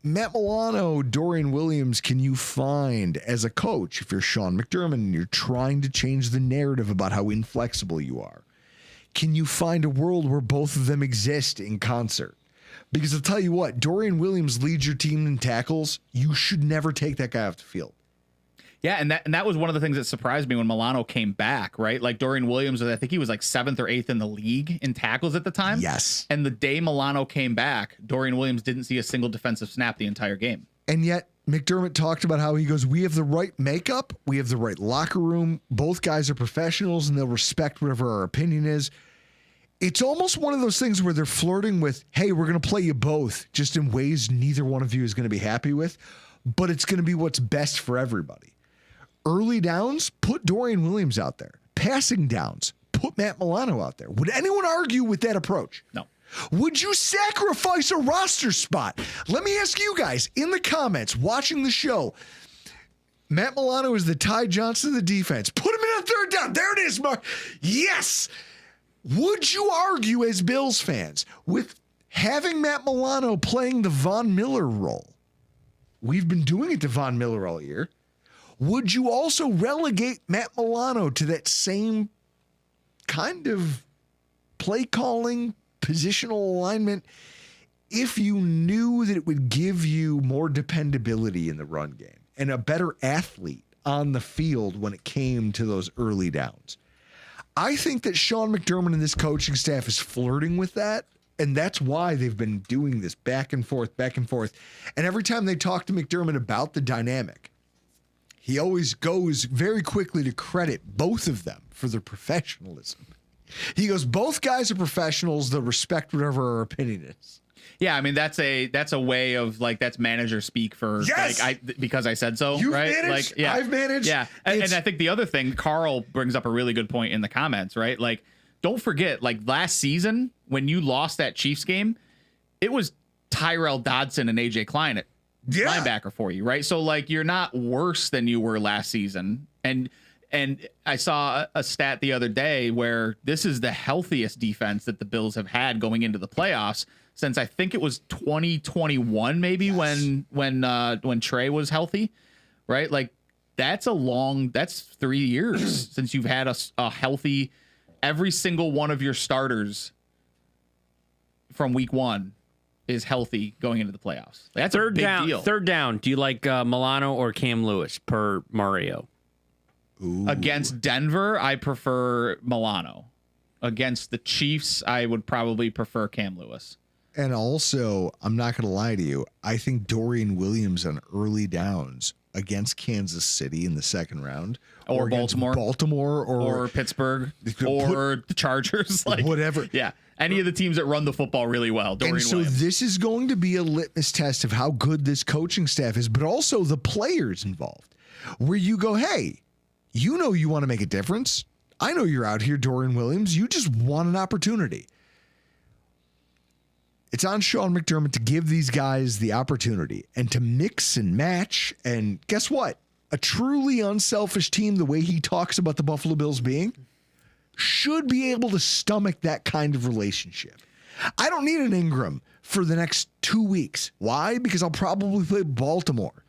[SPEAKER 2] Matt Milano, Dorian Williams, can you find as a coach, if you're Sean McDermott and you're trying to change the narrative about how inflexible you are, can you find a world where both of them exist in concert? Because I'll tell you what, Dorian Williams leads your team in tackles. You should never take that guy off the field.
[SPEAKER 3] Yeah, and that was one of the things that surprised me when Milano came back, right? Like Dorian Williams, I think he was like 7th or 8th in the league in tackles at the time.
[SPEAKER 2] Yes.
[SPEAKER 3] And the day Milano came back, Dorian Williams didn't see a single defensive snap the entire game.
[SPEAKER 2] And yet McDermott talked about how he goes, we have the right makeup. We have the right locker room. Both guys are professionals and they'll respect whatever our opinion is. It's almost one of those things where they're flirting with, hey, we're going to play you both just in ways neither one of you is going to be happy with, but it's going to be what's best for everybody. Early downs, put Dorian Williams out there. Passing downs, put Matt Milano out there. Would anyone argue with that approach?
[SPEAKER 3] No.
[SPEAKER 2] Would you sacrifice a roster spot? Let me ask you guys in the comments watching the show. Matt Milano is the Ty Johnson of the defense. Put him in a third down. There it is, Mark. Yes. Would you argue as Bills fans with having Matt Milano playing the Von Miller role? We've been doing it to Von Miller all year. Would you also relegate Matt Milano to that same kind of play calling, positional alignment if you knew that it would give you more dependability in the run game and a better athlete on the field when it came to those early downs? I think that Sean McDermott and this coaching staff is flirting with that, and that's why they've been doing this back and forth, back and forth. And every time they talk to McDermott about the dynamic, he always goes very quickly to credit both of them for their professionalism. He goes, both guys are professionals. They'll respect whatever our opinion is.
[SPEAKER 3] Yeah, I mean that's a way of like that's manager speak for
[SPEAKER 2] yes!
[SPEAKER 3] like because I said so.
[SPEAKER 2] You've
[SPEAKER 3] right?
[SPEAKER 2] managed,
[SPEAKER 3] like yeah,
[SPEAKER 2] I've managed.
[SPEAKER 3] Yeah, and I think the other thing, Carl brings up a really good point in the comments, right? Like, don't forget, like last season when you lost that Chiefs game, it was Tyrell Dodson and AJ Klein at linebacker for you, right? So like you're not worse than you were last season, and I saw a stat the other day where this is the healthiest defense that the Bills have had going into the playoffs since I think it was 2021, maybe when Trey was healthy, right? Like that's 3 years since you've had a healthy every single one of your starters from week 1 is healthy going into the playoffs. That's a big deal.
[SPEAKER 4] Third down. Do you like Milano or Cam Lewis per Mario?
[SPEAKER 2] Ooh.
[SPEAKER 3] Against Denver, I prefer Milano. Against the Chiefs, I would probably prefer Cam Lewis.
[SPEAKER 2] And also, I'm not going to lie to you, I think Dorian Williams on early downs against Kansas City in the second round,
[SPEAKER 3] Or
[SPEAKER 2] against
[SPEAKER 3] Baltimore.
[SPEAKER 2] or
[SPEAKER 3] Pittsburgh, or the Chargers, like
[SPEAKER 2] whatever.
[SPEAKER 3] Yeah, any of the teams that run the football really well. Dorian
[SPEAKER 2] And so
[SPEAKER 3] Williams.
[SPEAKER 2] this is going to be a litmus test of how good this coaching staff is, but also the players involved, where you go, hey, you know you want to make a difference. I know you're out here, Dorian Williams. You just want an opportunity. It's on Sean McDermott to give these guys the opportunity and to mix and match. And guess what? A truly unselfish team, the way he talks about the Buffalo Bills being, should be able to stomach that kind of relationship. I don't need an Ingram for the next 2 weeks. Why? Because I'll probably play Baltimore.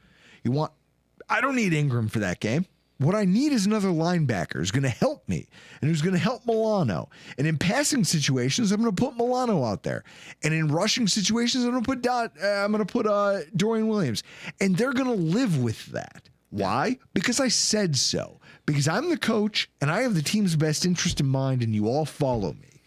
[SPEAKER 2] I don't need Ingram for that game. What I need is another linebacker who's going to help me and who's going to help Milano. And in passing situations, I'm going to put Milano out there. And in rushing situations, I'm going to put Dorian Williams. And they're going to live with that. Why? Because I said so. Because I'm the coach and I have the team's best interest in mind, and you all follow me.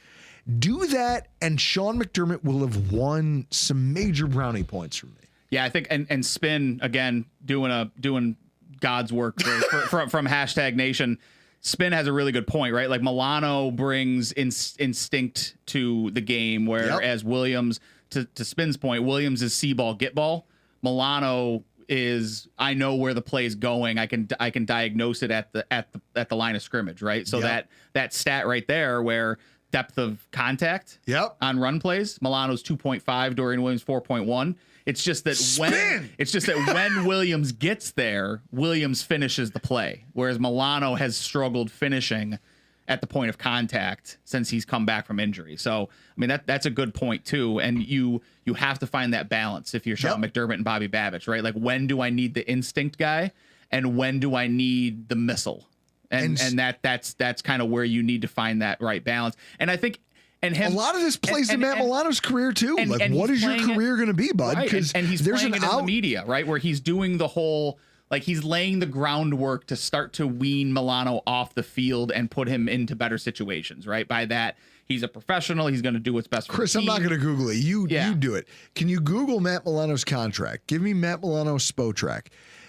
[SPEAKER 2] Do that, and Sean McDermott will have won some major brownie points from me.
[SPEAKER 3] Yeah, I think and Spin again doing God's work from hashtag Nation. Spin has a really good point, right? Like Milano brings instinct to the game, whereas Williams, to Spin's point, Williams is see ball, get ball. Milano is, I know where the play is going. I can diagnose it at the line of scrimmage, right? So that stat right there, where depth of contact on run plays, Milano's 2.5, Dorian Williams 4.1. It's just that when Williams gets there, Williams finishes the play, whereas Milano has struggled finishing at the point of contact since he's come back from injury. So, I mean, that's a good point too. And you have to find that balance if you're Sean McDermott and Bobby Babich, right? Like, when do I need the instinct guy and when do I need the missile? And that's kind of where you need to find that right balance. And I think a lot of this plays in Matt Milano's career too.
[SPEAKER 2] Like, what is your career going to be, bud?
[SPEAKER 3] Because he's playing it in the media, right? Where he's doing the whole, like, he's laying the groundwork to start to wean Milano off the field and put him into better situations, right? By that, he's a professional. He's going to do what's best for
[SPEAKER 2] Chris,
[SPEAKER 3] the team.
[SPEAKER 2] I'm not going to Google it. You do it. Can you Google Matt Milano's contract? Give me Matt Milano's Spotrac.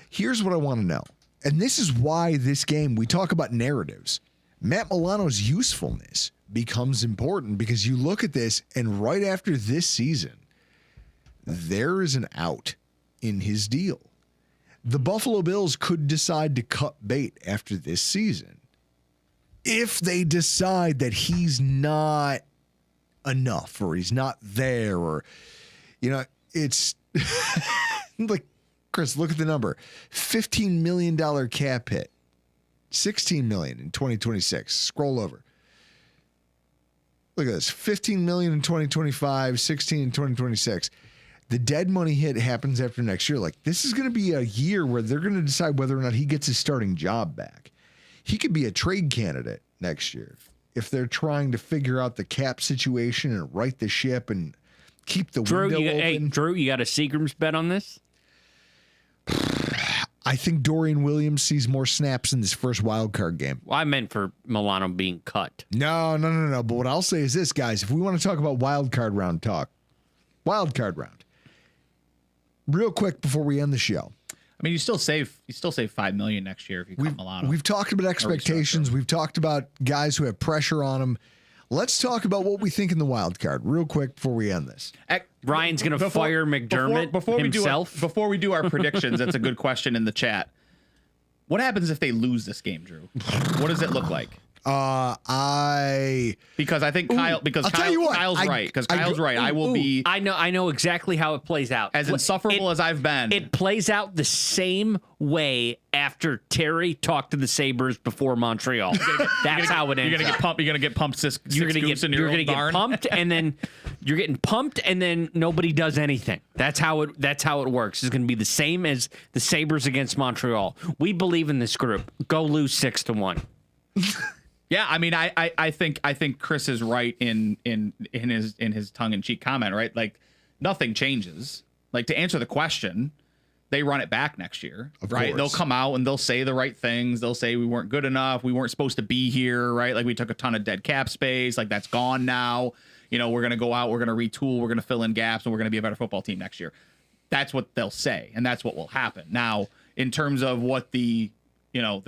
[SPEAKER 2] Here's what I want to know. And this is why this game, we talk about narratives. Matt Milano's usefulness becomes important, because you look at this, and right after this season, there is an out in his deal. The Buffalo Bills could decide to cut bait after this season if they decide that he's not enough, or he's not there, or, it's like, Chris, look at the number. $15 million cap hit. $16 million in 2026. Scroll over. Look at this. $15 million in 2025, $16 in 2026. The dead money hit happens after next year. Like, this is going to be a year where they're going to decide whether or not he gets his starting job back. He could be a trade candidate next year if they're trying to figure out the cap situation and right the ship and keep the window open.
[SPEAKER 4] Hey, Drew, you got a Seagram's bet on this?
[SPEAKER 2] I think Dorian Williams sees more snaps in this first wild card game.
[SPEAKER 4] Well, I meant for Milano being cut.
[SPEAKER 2] No. But what I'll say is this, guys. If we want to talk about wild card round, real quick before we end the show.
[SPEAKER 3] I mean, you still save $5 million next year if you cut Milano.
[SPEAKER 2] We've talked about expectations. We've talked about guys who have pressure on them. Let's talk about what we think in the wild card real quick before we end this.
[SPEAKER 4] Ryan's going to fire McDermott himself.
[SPEAKER 3] Before we do our predictions, that's a good question in the chat. What happens if they lose this game, Drew? What does it look like?
[SPEAKER 2] Because
[SPEAKER 3] I think Kyle's right. Because Kyle's right. I will be.
[SPEAKER 4] I know exactly how it plays out.
[SPEAKER 3] As insufferable as I've been.
[SPEAKER 4] It plays out the same way after Terry talked to the Sabres before Montreal. That's how it ends.
[SPEAKER 3] You're gonna get pumped. You're gonna get pumped. You're gonna
[SPEAKER 4] get pumped, and then you're getting pumped, and then nobody does anything. That's how it works. It's gonna be the same as the Sabres against Montreal. We believe in this group. Go lose 6-1.
[SPEAKER 3] Yeah, I mean, I think Chris is right in his tongue-in-cheek comment, right? Like, nothing changes. Like, to answer the question, they run it back next year, right?
[SPEAKER 2] Course.
[SPEAKER 3] They'll come out and they'll say the right things. They'll say we weren't good enough. We weren't supposed to be here, right? Like, we took a ton of dead cap space. Like, that's gone now. You know, we're going to go out, we're going to retool, we're going to fill in gaps, and we're going to be a better football team next year. That's what they'll say, and that's what will happen. Now, in terms of what the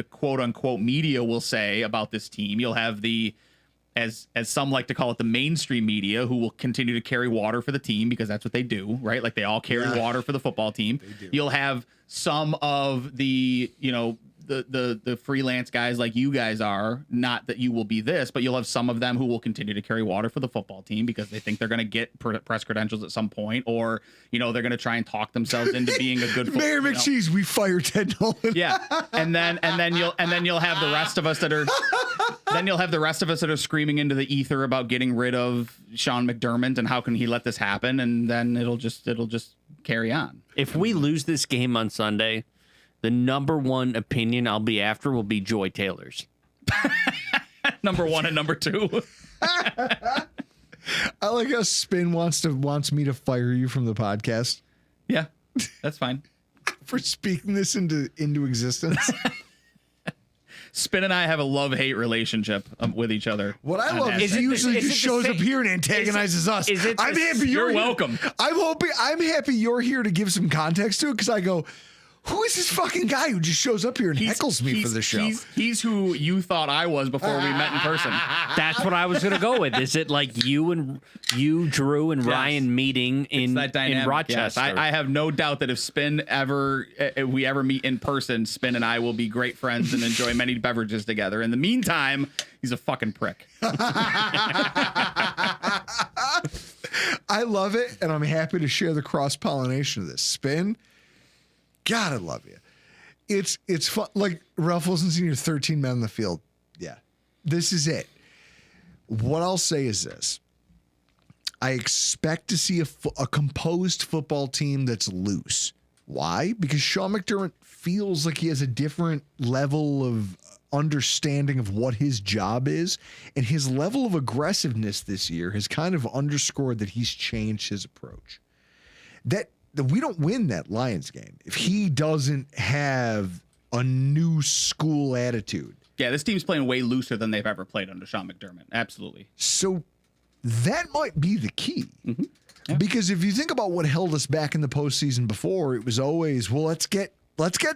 [SPEAKER 3] quote unquote media will say about this team, you'll have the, as some like to call it, the mainstream media, who will continue to carry water for the team because that's what they do, right? Like, they all carry water for the football team. You'll have some of the, the freelance guys like you guys are, not that you will be this, but you'll have some of them who will continue to carry water for the football team because they think they're going to get press credentials at some point, or, they're going to try and talk themselves into being a good
[SPEAKER 2] Mayor McCheese, we fire Ted Nolan.
[SPEAKER 3] Yeah. And then you'll have the rest of us that are screaming into the ether about getting rid of Sean McDermott and how can he let this happen, and then it'll just carry on.
[SPEAKER 4] If we lose this game on Sunday, the number one opinion I'll be after will be Joy Taylor's.
[SPEAKER 3] Number one and number two.
[SPEAKER 2] I like how Spin wants me to fire you from the podcast
[SPEAKER 3] Yeah, that's fine.
[SPEAKER 2] for speaking this into existence.
[SPEAKER 3] Spin and I have a love-hate relationship with each other.
[SPEAKER 2] What I love is he usually just shows up here and antagonizes us. I'm happy
[SPEAKER 3] You're
[SPEAKER 2] here.
[SPEAKER 3] welcome.
[SPEAKER 2] I'm happy you're here to give some context to it, because I go, who is this fucking guy who just shows up here and heckles me for the show?
[SPEAKER 3] He's who you thought I was before we met in person.
[SPEAKER 4] That's what I was going to go with. Is it like you, Drew, and Ryan meeting in Rochester?
[SPEAKER 3] Yes. I have no doubt that if we ever meet in person, Spin and I will be great friends and enjoy many beverages together. In the meantime, he's a fucking prick.
[SPEAKER 2] I love it, and I'm happy to share the cross-pollination of this. Spin, God, I love you. It's fun. Like, Ralph Wilson Sr., 13 men on the field. Yeah, this is it. What I'll say is this. I expect to see a composed football team that's loose. Why? Because Sean McDermott feels like he has a different level of understanding of what his job is, and his level of aggressiveness this year has kind of underscored that he's changed his approach. That we don't win that Lions game if he doesn't have a new school attitude.
[SPEAKER 3] Yeah, this team's playing way looser than they've ever played under Sean McDermott. Absolutely.
[SPEAKER 2] So that might be the key.
[SPEAKER 3] Mm-hmm. Yeah.
[SPEAKER 2] Because if you think about what held us back in the postseason before, it was always, well, let's get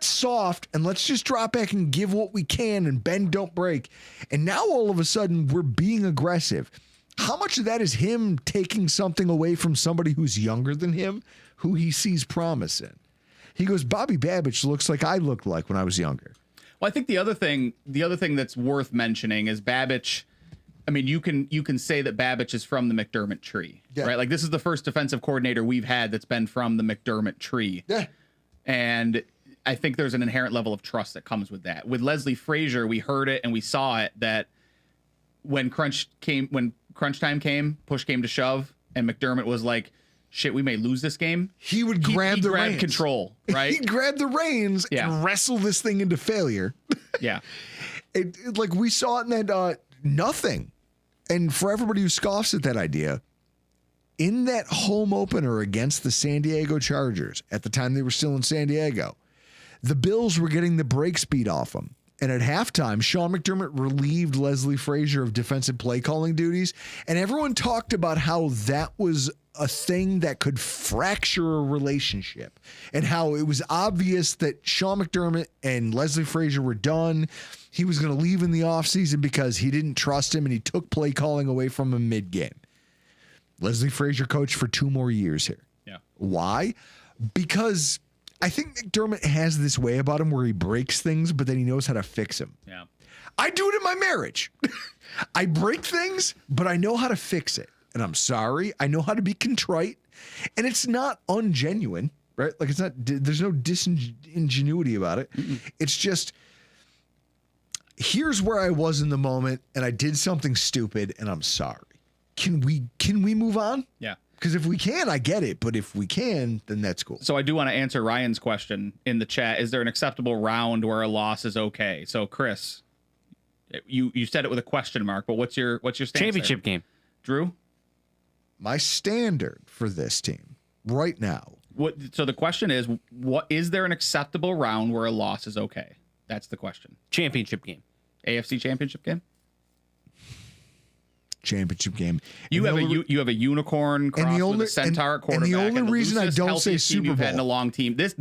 [SPEAKER 2] soft and let's just drop back and give what we can and bend, don't break. And now all of a sudden we're being aggressive. How much of that is him taking something away from somebody who's younger than him, who he sees promise in? He goes, Bobby Babich looks like I looked like when I was younger.
[SPEAKER 3] Well, I think the other thing that's worth mentioning is Babich. I mean, you can say that Babich is from the McDermott tree, right? Like, this is the first defensive coordinator we've had that's been from the McDermott tree.
[SPEAKER 2] Yeah.
[SPEAKER 3] And I think there's an inherent level of trust that comes with that. With Leslie Frazier, we heard it and we saw it, that when crunch time came, push came to shove, and McDermott was like, shit, we may lose this game.
[SPEAKER 2] He would grab the reins.
[SPEAKER 3] Control, right?
[SPEAKER 2] He'd grab the reins and wrestle this thing into failure.
[SPEAKER 3] Yeah.
[SPEAKER 2] Like, we saw it in that nothing. And for everybody who scoffs at that idea, in that home opener against the San Diego Chargers, at the time they were still in San Diego, the Bills were getting the brakes beat off them. And at halftime, Sean McDermott relieved Leslie Frazier of defensive play calling duties. And everyone talked about how that was a thing that could fracture a relationship, and how it was obvious that Sean McDermott and Leslie Frazier were done. He was going to leave in the offseason because he didn't trust him and he took play calling away from him mid-game. Leslie Frazier coached for 2 more years here.
[SPEAKER 3] Yeah.
[SPEAKER 2] Why? Because I think McDermott has this way about him where he breaks things, but then he knows how to fix them.
[SPEAKER 3] Yeah.
[SPEAKER 2] I do it in my marriage. I break things, but I know how to fix it. And I'm sorry. I know how to be contrite. And it's not ungenuine, right? Like, it's not, there's no disingenuity about it. Mm-mm. It's just, here's where I was in the moment and I did something stupid and I'm sorry. Can we move on?
[SPEAKER 3] Yeah.
[SPEAKER 2] Because if we can, I get it. But if we can, then that's cool.
[SPEAKER 3] So I do want to answer Ryan's question in the chat. Is there an acceptable round where a loss is okay? So, Chris, You said it with a question mark, but what's your stance
[SPEAKER 4] Championship
[SPEAKER 3] there?
[SPEAKER 4] game.
[SPEAKER 3] Drew?
[SPEAKER 2] My standard for this team right now.
[SPEAKER 3] So the question is, what is there an acceptable round where a loss is okay? That's the question.
[SPEAKER 4] Championship game.
[SPEAKER 3] AFC Championship game?
[SPEAKER 2] Championship game.
[SPEAKER 3] You have a unicorn cross with a centaur quarterback.
[SPEAKER 2] And the only reason I don't say
[SPEAKER 3] team
[SPEAKER 2] Super
[SPEAKER 3] you've
[SPEAKER 2] Bowl.
[SPEAKER 3] had in a long team. This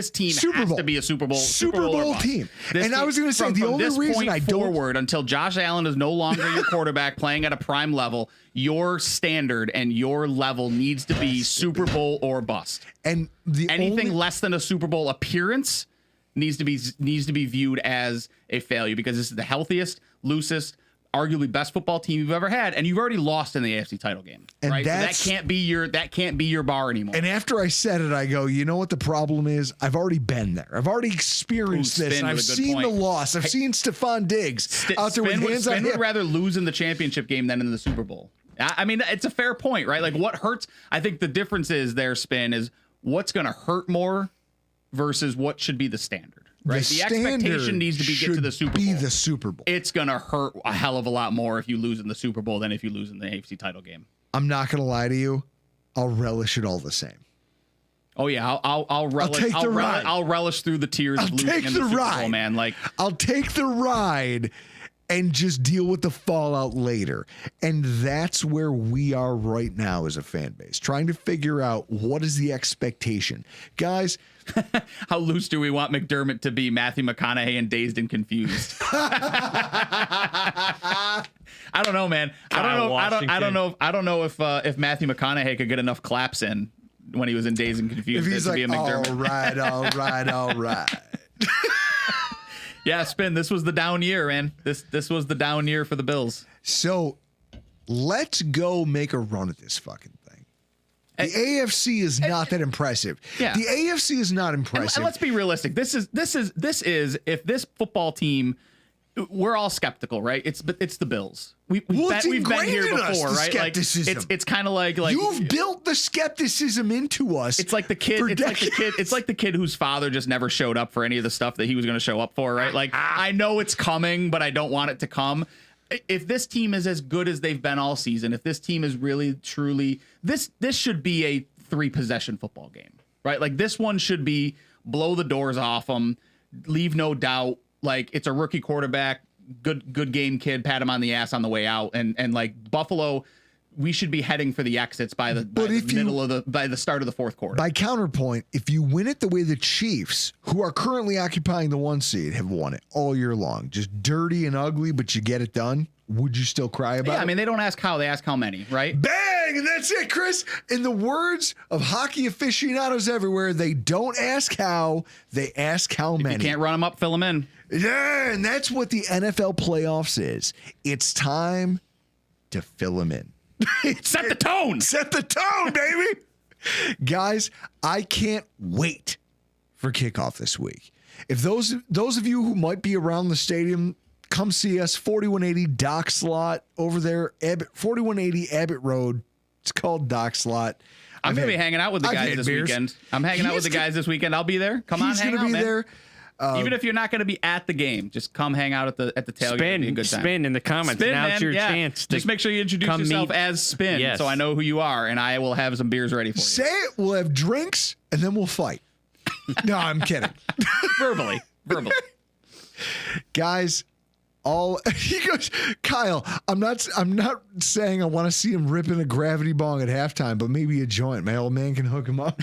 [SPEAKER 3] team
[SPEAKER 2] Super
[SPEAKER 3] has
[SPEAKER 2] Bowl.
[SPEAKER 3] to be a Super Bowl
[SPEAKER 2] Bowl team. And I was going to say, the only reason I don't.
[SPEAKER 3] Forward until Josh Allen is no longer your quarterback playing at a prime level, your standard and your level needs to be Super Bowl or bust.
[SPEAKER 2] And
[SPEAKER 3] anything less than a Super Bowl appearance needs to be viewed as a failure, because this is the healthiest, loosest, arguably best football team you've ever had, and you've already lost in the AFC title game.
[SPEAKER 2] And
[SPEAKER 3] right? So that can't be your bar anymore.
[SPEAKER 2] And after I said it, I go, you know what the problem is? I've already been there. I've already experienced this. And I've seen the loss. I've seen Stephon Diggs out there with hands on hip.
[SPEAKER 3] Would rather lose in the championship game than in the Super Bowl. I mean, it's a fair point, right? Like, what hurts? I think the difference is is what's going to hurt more versus what should be the standard. Right, the expectation needs to be get to the Super Bowl.
[SPEAKER 2] Be the Super Bowl.
[SPEAKER 3] It's gonna hurt a hell of a lot more if you lose in the Super Bowl than if you lose in the AFC title game.
[SPEAKER 2] I'm not gonna lie to you. I'll relish it all the same.
[SPEAKER 3] Oh yeah, I'll relish. I'll relish through the tears of losing in the Super Bowl, man. Like,
[SPEAKER 2] I'll take the ride and just deal with the fallout later. And that's where we are right now as a fan base, trying to figure out what is the expectation, guys.
[SPEAKER 3] How loose do we want McDermott to be? Matthew McConaughey and Dazed and Confused. I don't know, man. I don't know if Matthew McConaughey could get enough claps in when he was in Dazed and Confused.
[SPEAKER 2] If he's like,
[SPEAKER 3] be a McDermott.
[SPEAKER 2] all right.
[SPEAKER 3] Yeah, Spin. This was the down year, man. This was the down year for the Bills.
[SPEAKER 2] So let's go make a run at this fucking thing. The AFC is not that impressive.
[SPEAKER 3] Yeah.
[SPEAKER 2] The AFC is not impressive.
[SPEAKER 3] And let's be realistic. This is if this football team, we're all skeptical, right? It's the Bills. We've been here before, right? Like, it's kind of like
[SPEAKER 2] you've built the skepticism into us.
[SPEAKER 3] It's like the kid. It's like the kid whose father just never showed up for any of the stuff that he was going to show up for, right? Like, I know it's coming, but I don't want it to come. If this team is as good as they've been all season, if this team is really truly this should be a 3-possession football game, right? Like, this one should be blow the doors off them, leave no doubt. Like, it's a rookie quarterback, good game, kid, pat him on the ass on the way out, and like Buffalo, we should be heading for the exits by the start of the fourth quarter.
[SPEAKER 2] By counterpoint, if you win it the way the Chiefs, who are currently occupying the 1 seed, have won it all year long, just dirty and ugly, but you get it done, would you still cry about it?
[SPEAKER 3] Yeah, I mean, they don't ask how, they ask how many, right?
[SPEAKER 2] Bang! And that's it, Chris. In the words of hockey aficionados everywhere, they don't ask how, they ask how many.
[SPEAKER 3] If you can't run them up, fill them in.
[SPEAKER 2] Yeah, and that's what the NFL playoffs is. It's time to fill them in.
[SPEAKER 3] Set the tone.
[SPEAKER 2] Set the tone, baby. Guys, I can't wait for kickoff this week. If those of you who might be around the stadium, come see us, 4180 Dock Slot over there, 4180 Abbott Road. It's called Dock Slot.
[SPEAKER 3] I'm going to be hanging out with the guys this weekend. I'm hanging out with the guys this weekend. I'll be there. Come on, hang out, man. He's going to be there. Even if you're not going to be at the game, just come hang out at the tailgate. It'll be a good time.
[SPEAKER 4] Spin in the comments. Now's your chance.
[SPEAKER 3] Just make sure you introduce yourself as Spin, so I know who you are, and I will have some beers ready for you.
[SPEAKER 2] Say it. We'll have drinks, and then we'll fight. No, I'm kidding.
[SPEAKER 3] Verbally.
[SPEAKER 2] Guys, he goes, Kyle, I'm not saying I want to see him ripping a gravity bong at halftime, but maybe a joint. My old man can hook him up.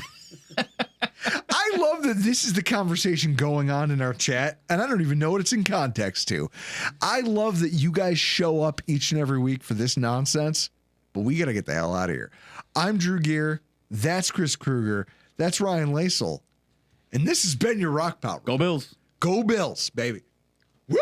[SPEAKER 2] I love that this is the conversation going on in our chat, and I don't even know what it's in context to. I love that you guys show up each and every week for this nonsense, but we got to get the hell out of here. I'm Drew Gear. That's Chris Kruger. That's Ryan Lasel. And this has been your Rock Power.
[SPEAKER 3] Go Bills.
[SPEAKER 2] Go Bills, baby. Woo!